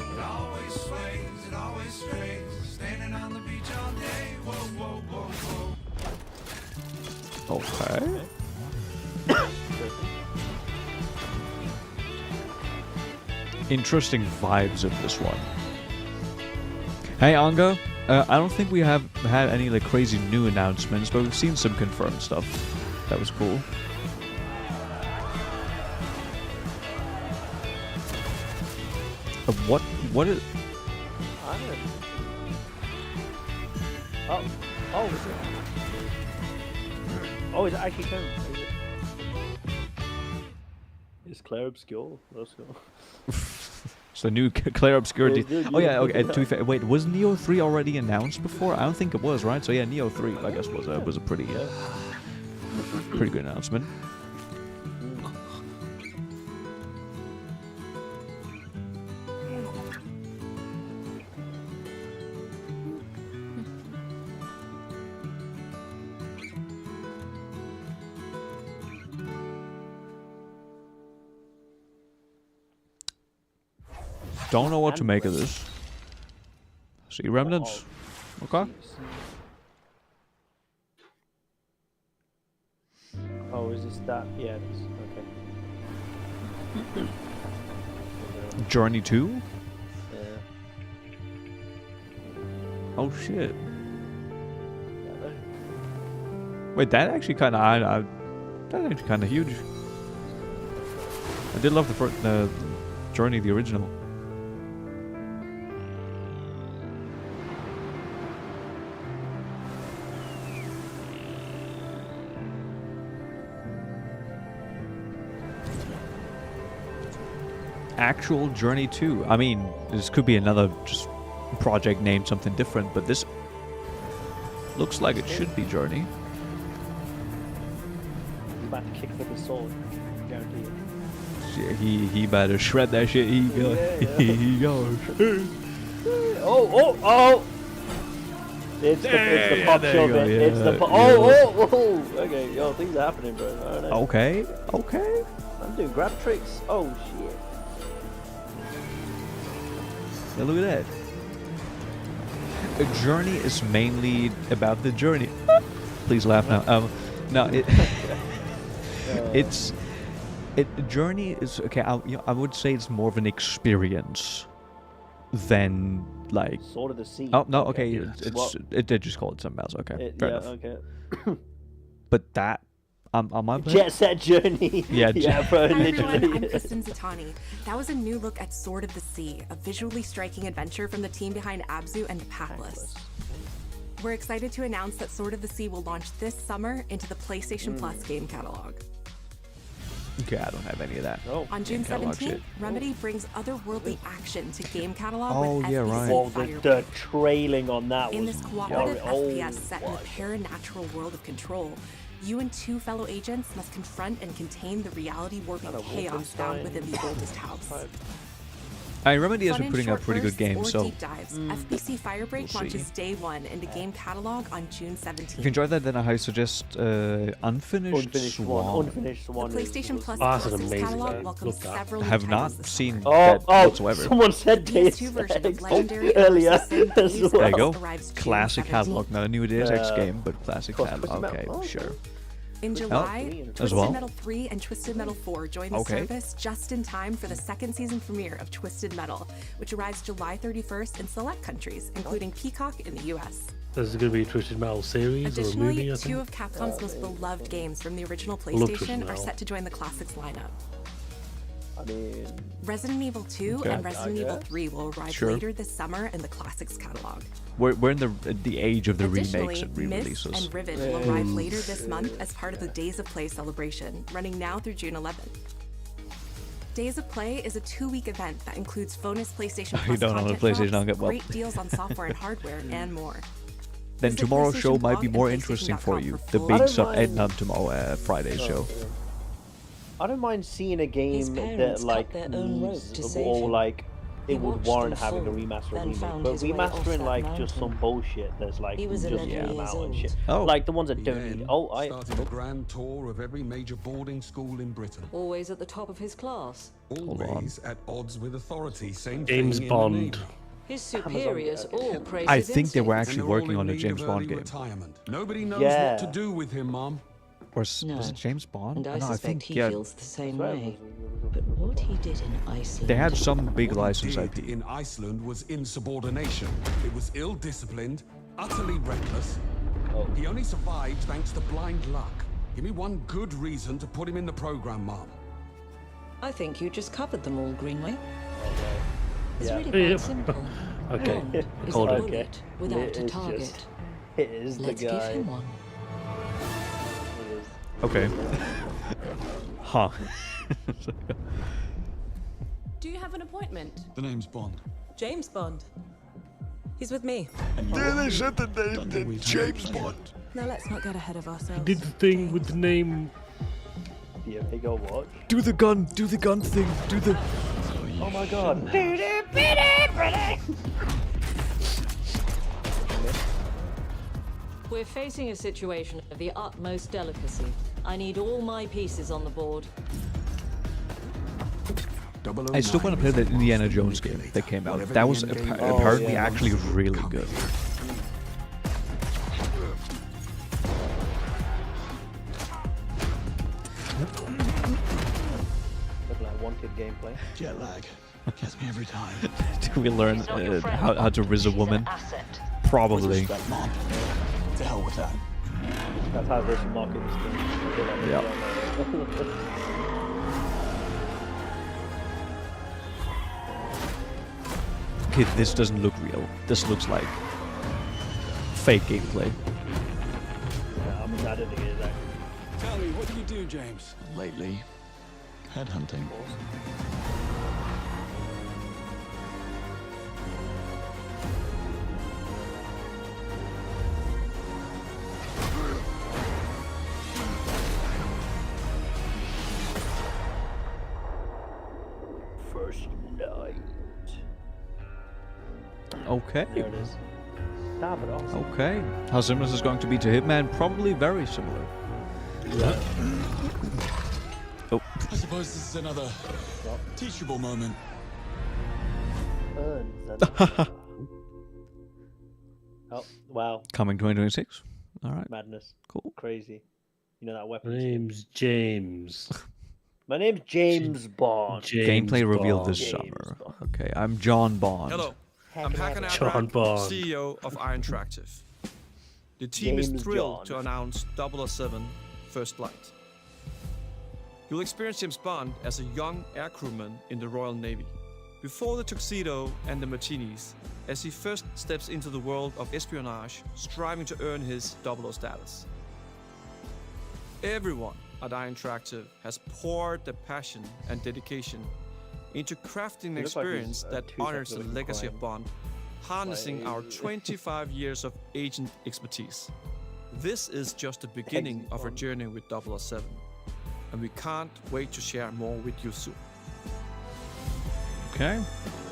It always sways, it always strays, standing on the beach all day. Whoa, whoa, whoa, whoa. Okay. Interesting vibes of this one. Hey Anga, I don't think we have had any like crazy new announcements, but we've seen some confirmed stuff. That was cool. What is? I don't know. Oh, is it? Oh, is it actually coming? It's Claire Obscure. Let's go. It's the new Claire Obscure. Oh yeah, okay. To be fair, wait, was Neo 3 already announced before? I don't think it was, right? So yeah, Neo 3, I guess, was a pretty good announcement. Don't know what to make of this. Sea Remnants. Okay. Oh, is this that? Yeah, it is. Okay. Journey 2? Yeah. Oh shit. Wait, that actually kind of that's actually kind of huge. I did love the first Journey, the original. Actual Journey 2. I mean, this could be another just project named something different, but this looks like it should be Journey. He's about to kick with his sword. Guarantee it. Yeah, he better shred that shit. He goes. He goes. Oh! It's the pop shove. It's the pop. Oh! Okay, yo, things are happening, bro. I don't know. Okay. I'm doing grab tricks. Oh shit. Yeah, look at that. A Journey is mainly about the journey. Please laugh now. No, Journey is okay. I would say it's more of an experience than like. Sword of the Sea. Oh no, okay. Yeah. It did just call it something else. Okay, fair enough. Okay. But that. On my Jet Set Journey. Yeah, bro, Hi literally. everyone, I'm Kristen Zatani. That was a new look at Sword of the Sea, a visually striking adventure from the team behind Abzu and Pathless. We're excited to announce that Sword of the Sea will launch this summer into the PlayStation Plus game catalog. Okay, I don't have any of that. On June Catalog 17th, shit. Remedy brings otherworldly action to game catalog Oh, with yeah, FBC right. Oh, Firebreak. the trailing on that In was this cooperative jarring. FPS set in the paranatural world of Control, you and two fellow agents must confront and contain the reality-warping chaos found within the oldest house. Remedy has Fun been and putting out short pretty good bursts games, or so deep dives, FBC Firebreak We'll launches see. day one into game catalog on June 17th. if you enjoyed that, then I suggest Unfinished Swan. Unfinished The Swan. PlayStation Plus Oh, that's an Classics amazing catalog game. welcomes Look that. several I new have titles not this seen summer. that whatsoever. Someone said The Deus PS2 version of Ex Legendary earlier Versus Sin as Deus well. There you go. arrives June Classic 17th. catalog. Not a new Deus Ex Uh, game, but classic Twisted catalog. Metal. Okay, Oh, sure. In July, as Twisted well? Metal 3 and Twisted Metal 4 join the Okay. service just in time for the second season premiere of Twisted Metal, which arrives July 31st in select countries, including Peacock in the US. There's going to be a Twisted Metal series or a Additionally, movie, I two think. of Capcom's most beloved games from the original love Twisted PlayStation are Metal. set to join the Classics lineup. I mean, Resident Evil 2 Okay. and Resident I Evil guess. 3 will arrive Sure. later this summer in the Classics catalog. We're in the age of the remakes Additionally, and Myst re-releases. and Riven will arrive later this month as part of the Days of Play celebration, running now through June 11th. Days of Play is a 2-week event that includes bonus PlayStation You Plus don't own a content PlayStation, drops, I'll get- well. great deals on software and hardware, and more. then Visit tomorrow's show PlayStation might be blog more and interesting for you. PlayStation.com The for big full stuff, not tomorrow, Friday's show. I don't mind seeing a game that parents like cut their own rope needs to save or him. like He it would watched warrant them having a fall, remaster or then remake. found But his way off remastering that like just mountain. some bullshit that's like He was just 11 came years out and old. shit. Oh. Like the ones that don't need. Oh, I started a grand tour of every major boarding school in Britain. Always at the top of his class. Always at odds with authority. Same James thing in Bond. the Navy. His superiors all praise I his think they were instincts. actually And they're all working in on a need James of Bond early game. retirement. Nobody knows Yeah. what to do with him, Mom. Or was it James Bond? And I No, suspect think he yeah. feels the same way. But what he did in Iceland... They had some big What he license did IP. in Iceland was insubordination. It was ill-disciplined, utterly reckless. He only survived thanks to blind luck. Give me one good reason to put him in the program, Mom. I think you just covered them all, Greenway. It's Yeah. really quite Yep. simple. Okay, Bond is a called it. bullet without a It's target. just- it is Let's the give guy. him one. It is. Okay. Huh. Do you have an appointment? The name's Bond. James Bond. He's with me. Yeah, they said the name, James Bond. Now let's not get ahead of ourselves. Did the thing with the name. Yeah, they go watch. Do the gun thing, do the... Oh my god. We're facing a situation of the utmost delicacy. I need all my pieces on the board. I still want to play that Indiana Jones game that came out. That was apparently actually really good. Look like wanted gameplay. Jet lag. Gets me every time. Do we learn how to riz a woman? Probably. To hell with that. That's how this market is going. Yeah. Okay, this doesn't look real. This looks like fake gameplay. Yeah, I'm glad it is actually. Tell me, what do you do, James? Lately, headhunting. First night. Okay. There it is. Damn it, awesome. Okay. How similar is this going to be to Hitman? Probably very similar. Yeah. Oh. I suppose this is another teachable moment. Oh, wow. Coming 2026. All right. Madness. Cool. Crazy. You know that weapon. My name's James. My name's James Bond. Gameplay revealed Bond. this summer. Okay, I'm John Bond. Hello, I'm Hakan John Abrak, Bond. CEO of Iron Interactive. The team is James thrilled John. to announce 007 First Light. You'll experience James Bond as a young air crewman in the Royal Navy. Before the tuxedo and the martinis, as he first steps into the world of espionage, striving to earn his 00 status. Everyone at Iron Interactive has poured their passion and dedication into crafting an He looks like he's, experience that 2 honors the seconds away from legacy of crying. Bond, harnessing our 25 years of agent expertise. This is just the beginning of our journey with 007, and we can't wait to share more with you soon. Okay,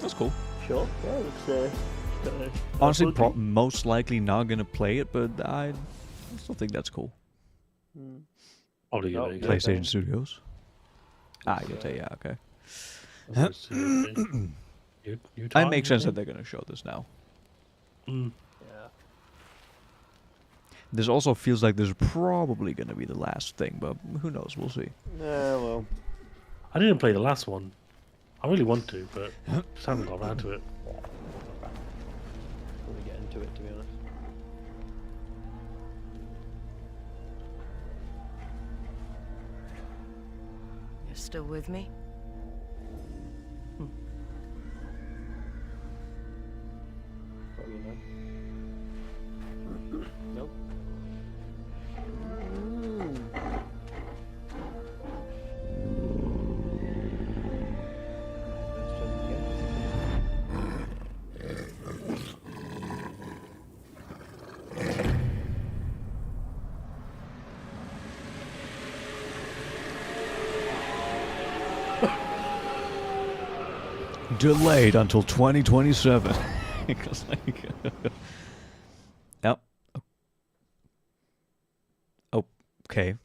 that's cool. Sure. Yeah, looks. Honestly, most likely not gonna play it, but I still think that's cool. Probably gonna go. PlayStation Studios. Ah, you say yeah, okay. It makes sense that they're gonna show this now. Yeah. This also feels like this is probably gonna be the last thing, but who knows? We'll see. Yeah, well. I didn't play the last one. I really want to, but just haven't got around to it. Let me get into it, to be honest. You're still with me? Probably not. Nope. Let's Delayed until 2027. Because like, yep. Okay.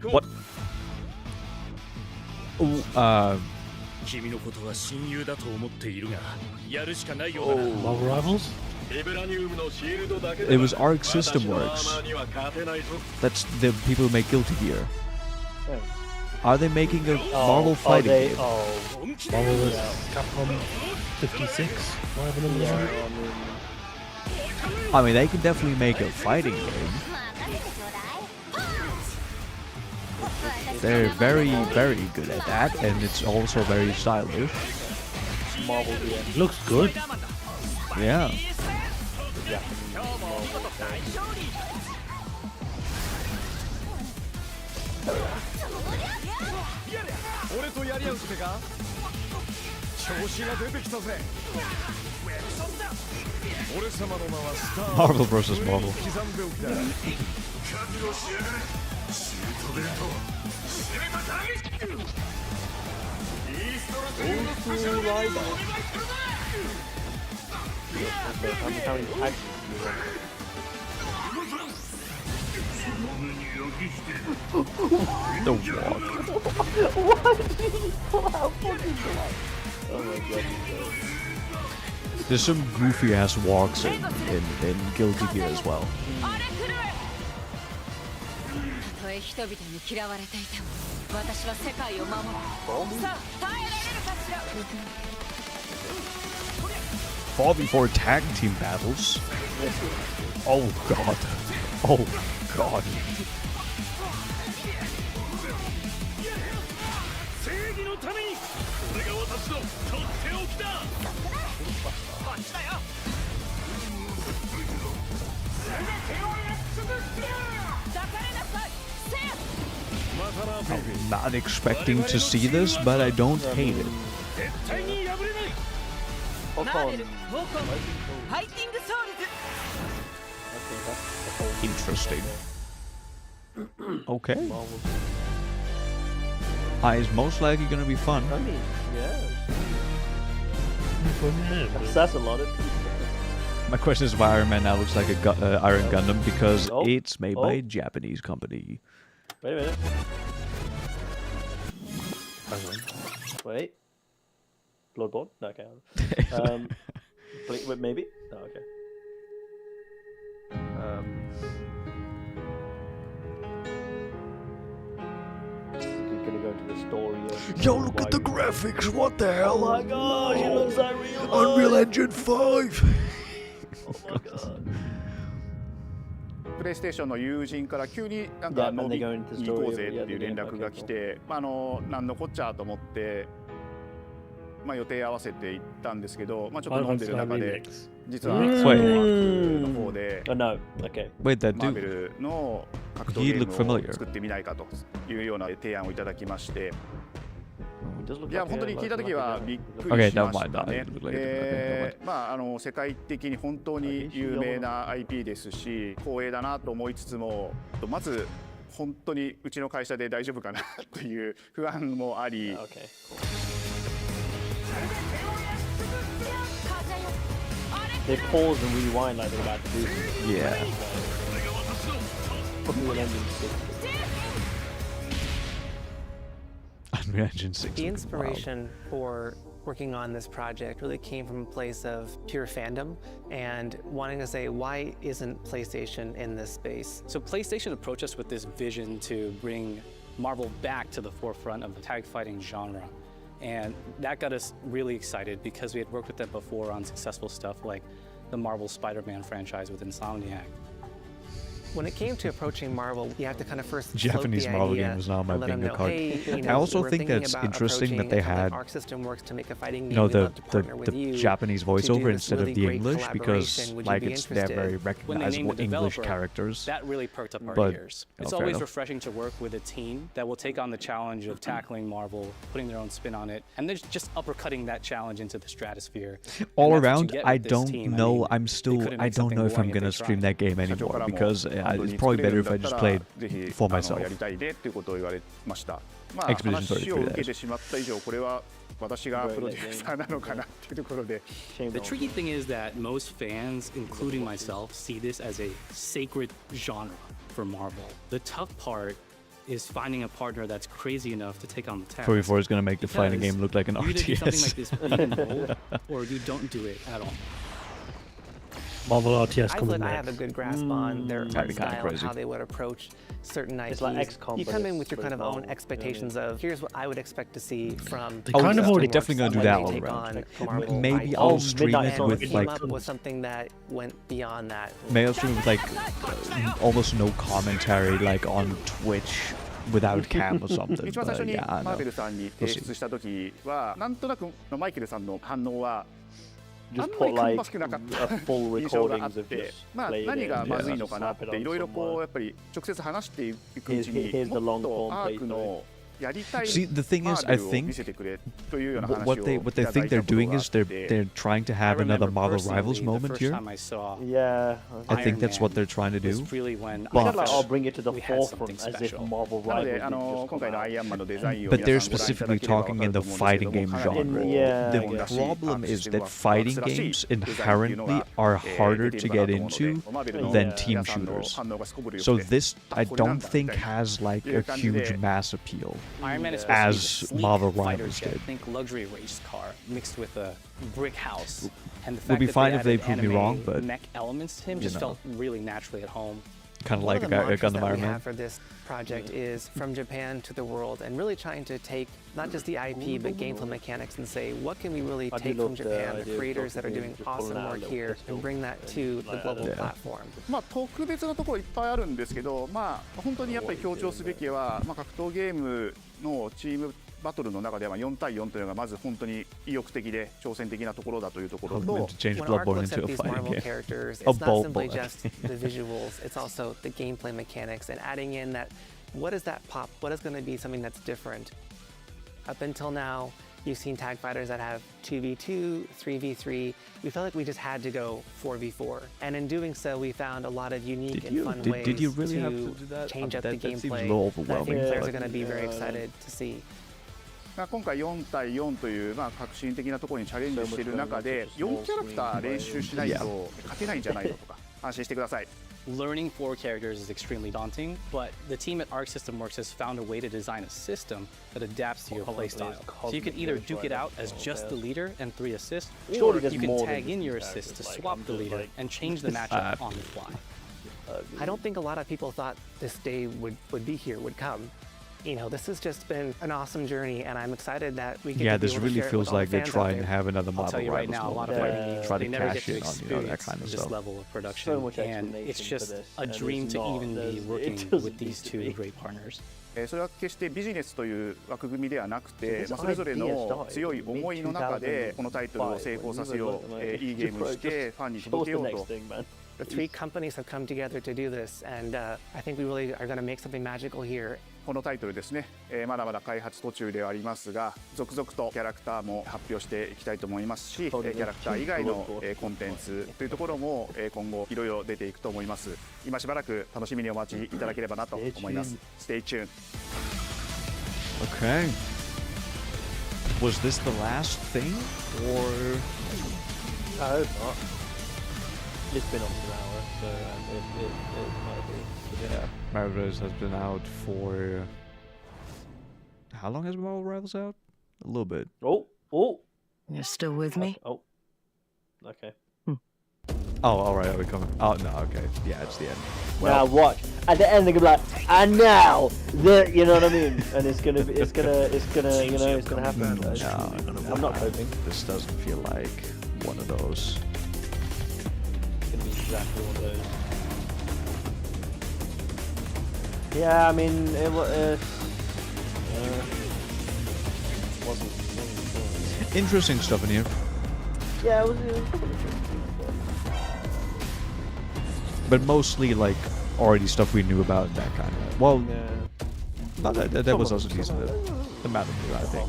What? Marvel Rivals? It was Arc System Works. That's the people who make Guilty Gear. Are they making a Marvel fighting game? Marvel vs. Capcom 56, whatever number is. I mean, they can definitely make a fighting game. They're very, very good at that, and it's also very stylish. Marvel, looks good. Yeah. Marvel versus Marvel. The walk. Why did he pull out fucking blood? Oh my god. There's some goofy ass walks in Guilty Gear as well. Fall before tag team battles. Oh god. Oh god. I'm not expecting to see this, but I don't hate it. Interesting. Okay. It's most likely gonna be fun. I mean, yeah. That's a lot of people. My question is why Iron Man now looks like a Iron Gundam, because it's made by a Japanese company. Wait a minute. Wait. Bloodborne? No, okay. Wait, maybe? No, okay. Gonna go into the story of... Yo, look at the graphics! What the hell? Oh my gosh, it looks like real life. Unreal Engine 5! Oh my god. プレイステーションの友人から急になんか飲みに行こうぜっていう連絡が来て、なんのこっちゃと思って、予定合わせて行ったんですけど、ちょっと飲んでる中で実はの方でマーベルの格闘ゲームを作ってみないかというような提案をいただきまして。いや本当に聞いたときはびっくりしましたね。世界的に本当に有名な IP ですし、光栄だなと思いつつも、まず本当にうちの会社で大丈夫かなという不安もあり。They pause and rewind like they're about to do something. Yeah. Unreal Engine 60. Unreal Engine 60. The inspiration for working on this project really came from a place of pure fandom and wanting to say, why isn't PlayStation in this space? So PlayStation approached us with this vision to bring Marvel back to the forefront of the tag fighting genre. And that got us really excited because we had worked with them before on successful stuff like the Marvel Spider-Man franchise with Insomniac. When it came to approaching Marvel, you have to kind of first Japanese Marvel game was not my bingo card. I also think that's interesting that they had, the Japanese voiceover instead of the English, because they're very recognizable English characters. That really perked up our ears. It's always refreshing to work with a team that will take on the challenge of tackling Marvel, putting their own spin on it, and then just uppercutting that challenge into the stratosphere. All around, I don't know. I don't know if I'm gonna stream that game anymore because it's probably better if I just played for myself. やりたいでっていうことを言われました。まあ Expedition 話を 33受けてしまった以上これは私がプロデューサーなのかなっていうところで。 The tricky thing is that most fans, including myself, see this as a sacred genre for Marvel. The tough part is finding a partner that's crazy enough to take on the task. 44 is going to make the fighting game look like an you either do something RTS. like this in bold, or you don't do it at all. Marvel RTS I coming feel like I next. have a good grasp on their That'd be kinda style and crazy. how they would approach certain IPs. It's like XCOM, you but come in it's- with your but kind it's of own Marvel. expectations of here's what I would expect to see from. They kind of already definitely gonna do when that they all take around. on Marvel Maybe IPs. I'll stream it And with came like up with something that went beyond that. maybe I'll stream with like almost no commentary like on Twitch without cam or something. 一番最初 But に yeah, I マーベ know. ルさんに We'll 提 see. 出した時はなんとなくマイケルさんの反応は Just あんま put り芳 like しくなかった full 印象があ recordings っ of て just まあ playing 何 it が and まずい just のかなっ slap it て on いろいろこ somewhere. うやっぱり直接話していくうちに Here's the もっ long と form アークのやりたい See, the thing マ is, ーベ I ルを think 見せてくれというような話を what they いただ think いた they're こと doing があ is って they're trying to have another Marvel Rivals moment here. Time I saw Yeah. I think that's what they're trying to do. was really when But- I Like, I'll bring it to the we had something forefront as if special. Marvel なの Rivals で did just 今 come 回のア out. イアンマンのデザインを But 皆 they're さんご覧いた specifically だければ talking 分 in か the ると思うんですけ fighting ど game もかなり genre. Yeah, The yeah. らしい problem シ is ステム that ワークス fighting らしい games デザインっていうの inherently が are 出 harder てい to るかな get と思うので into マーベルの than 皆 team さんの shooters. 反応がすこぶる良 So くて this I これなん don't だみ think たいな has like いう a 感じ huge で mass appeal Iron Man is supposed to be as a sleek Marvel fighter Rivals jet. did. Think luxury race car mixed with a brick house. And the Would fact be that fine they if they added prove me anime wrong, but, mech elements to him you just know. felt really naturally at home. Kind of One like of the a mantras Gundam that Iron we Man. have for this project is from Japan to the world, and really trying to take not just the IP but gameplay mechanics and say what can we really I do take from love the Japan, idea the of creators that are Dr. doing just pulling awesome out a work little here, pistol. and bring that to the global platform. まあ特別なところいっぱいあるんですけど、まあ本当にやっぱり強調すべきは、まあ格闘ゲームのチームバトルの中では4対4というのがまず本当に意欲的で挑戦的なところだというところ I'm と going to change When Ark Bloodborne looks into at a these fighting Marvel game. characters, A it's not bolt simply bullet. just the visuals, it's also the gameplay mechanics and adding in that what is that pop? What is going to be something that's different? Up until now, you've seen tag fighters that have 2v2, 3v3. We felt like we just had to go 4v4. And in doing so, we found a lot of unique Did and you? fun Did ways you really to have to do that? change I up mean, the that seems a gameplay little that I think overwhelming, players but- are going to be very excited to see. まあ今回4対4というまあ革新的なところにチャレンジしている中で4キャラクター練習しないと勝てないんじゃないのとか安心してください。 Learning 4 characters is extremely daunting, but the team at Arc System Works has found a way to design a system that adapts to your playstyle. So you can either duke it out as just the leader and 3 assists, or Surely there's you can more than tag just in your 2 assists to characters, swap like, the leader like- and change the matchup on the fly. I don't think a lot of people thought this day would be here, would come. You know, this has just been an awesome journey, and I'm excited that we get Yeah, to be this able to really share it feels with all like the they're fans out trying to there. have another I'll Marvel tell you right Rivals now, a lot of moment. fighting games, Try they to never cash get to in on, you know, that experience kind of this stuff. level of production, So much and explanation it's for just this, a and dream it's to not. even be It working doesn't with these need to be. two great partners. それは決してビジネスという枠組みではなくて、 This まあそれぞれ idea の started 強い思いの中で mid-2005 このタイトルを成功させよう、いいゲームにしてファンに届けようと。 The 3 companies have come together to do this, and I think we really are going to make something magical here. このタイトルですね、まだまだ開発途中ではありますが、続々とキャラクターも発表していきたいと思いますし、キャラクター以外のコンテンツというところも今後いろいろ出ていくと思います。今しばらく楽しみにお待ちいただければなと思います。Stay tuned. Okay. Was this the last thing, or? I hope not. It's been up to an hour, so it might be. Yeah, Marvel Rivals has been out for. How long has Marvel Rivals out? A little bit. Oh. You're still with me? Oh. Okay. Oh, all right. Are we coming? Oh no. Okay. Yeah, it's the end. Now watch. At the end, they're gonna be like, and now, you know what I mean? And it's gonna, you know, it's gonna happen. No, I'm not coping. This doesn't feel like one of those. It's gonna be exactly one of those. Yeah, I mean, it wasn't. Interesting stuff in here. Yeah, it was But mostly like already stuff we knew about, that kind of. Well, no, that was also decent. The map new, I think.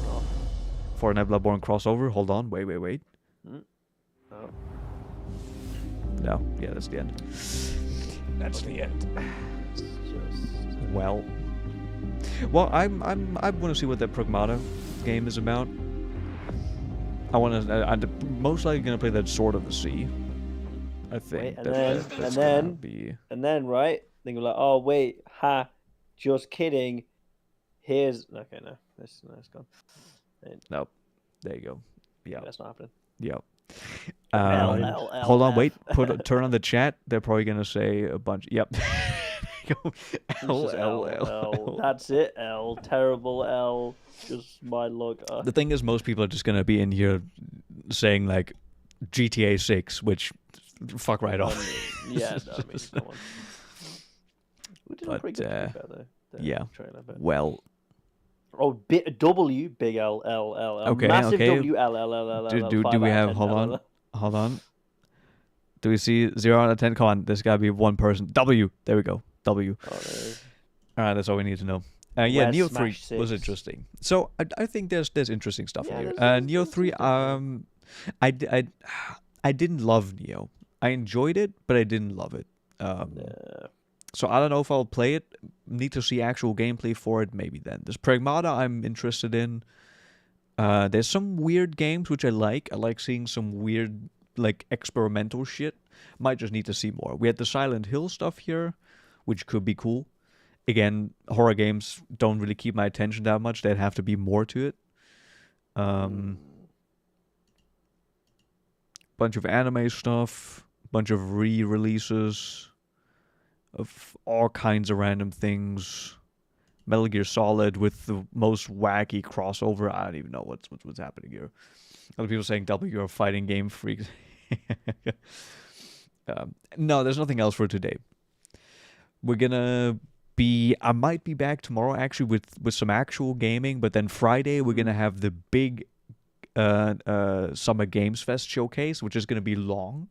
For an Bloodborne crossover. Hold on. Wait. Oh. No. Yeah, that's the end. That's the end. Well, I want to see what that Pragmata game is about. I'm most likely gonna play that Sword of the Sea. I think. And then right, then you're like, oh wait, just kidding. Here's okay, no, it's gone. Nope. There you go. Yeah, that's not happening. Yep. Hold on, wait. Turn on the chat. They're probably gonna say a bunch. Yep. L. That's it. L. Terrible L. Just my logger. The thing is, most people are just gonna be in here saying like GTA 6, which fuck right off. Yeah, no, I mean, no one. We did a pretty good trailer, but... Well. Oh, W, big L, L, L, L. Okay, Massive okay. W, L, L, L, L, L. Do we have? Hold on. Do we see 0 out of 10? Come on, there's gotta be one person. W. There we go. W. All right, that's all we need to know. Yeah, Neo 3 was interesting. So I think there's interesting stuff in here. Neo 3. I didn't love Neo. I enjoyed it, but I didn't love it. So I don't know if I'll play it. Need to see actual gameplay for it. Maybe then. This Pragmata I'm interested in. There's some weird games which I like. I like seeing some weird like experimental shit. Might just need to see more. We had the Silent Hill stuff here, which could be cool. Again, horror games don't really keep my attention that much. There'd have to be more to it. Bunch of anime stuff. Bunch of re-releases of all kinds of random things. Metal Gear Solid with the most wacky crossover. I don't even know what's happening here. Other people saying W are fighting game freaks. No, there's nothing else for today. We're gonna be... I might be back tomorrow actually with some actual gaming, but then Friday we're gonna have the big Summer Games Fest showcase, which is gonna be long.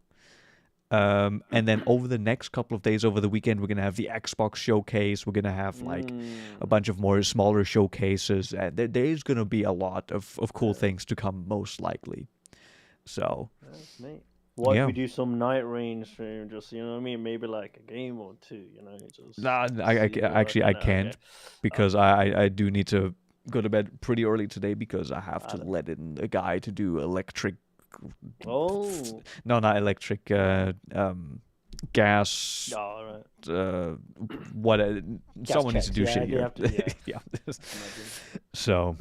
And then over the next couple of days, over the weekend, we're going to have the Xbox showcase. We're going to have like a bunch of more smaller showcases. And there is going to be a lot of cool things to come, most likely. So, that's neat. What if we do some Night Rain stream? Just, you know what I mean? Maybe like a game or two, you know? Just nah, I can't because I do need to go to bed pretty early today because I have to let in a guy to do electric. Oh. No, not electric. Gas. Oh, right. Someone needs to do shit here. Yeah. So,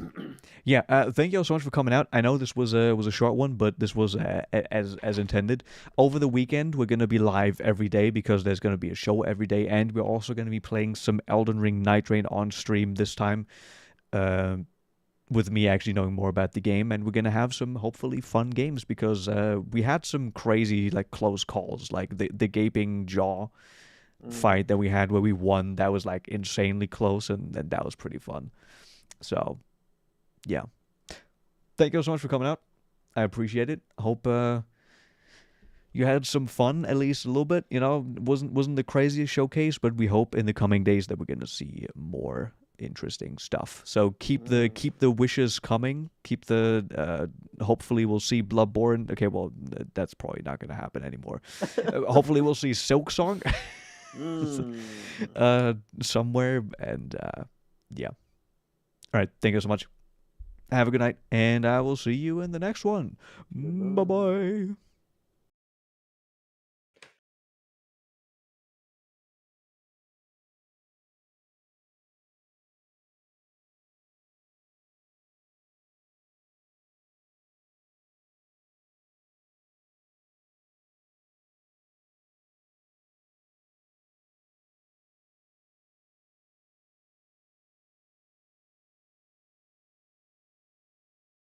yeah. Thank you all so much for coming out. I know this was a short one, but this was as intended. Over the weekend, we're gonna be live every day because there's gonna be a show every day, and we're also gonna be playing some Elden Ring Night Rain on stream this time. With me actually knowing more about the game, and we're gonna have some hopefully fun games because we had some crazy like close calls, like the gaping jaw fight that we had where we won. That was like insanely close, and that was pretty fun. So yeah, thank you so much for coming out. I appreciate it. Hope you had some fun, at least a little bit. You know, wasn't the craziest showcase, but we hope in the coming days that we're gonna see more interesting stuff. So keep the wishes coming. Keep the hopefully we'll see Bloodborne. Okay, well that's probably not gonna happen anymore. Hopefully we'll see Silksong somewhere, and yeah. All right, thank you so much. Have a good night, and I will see you in the next one. Bye bye.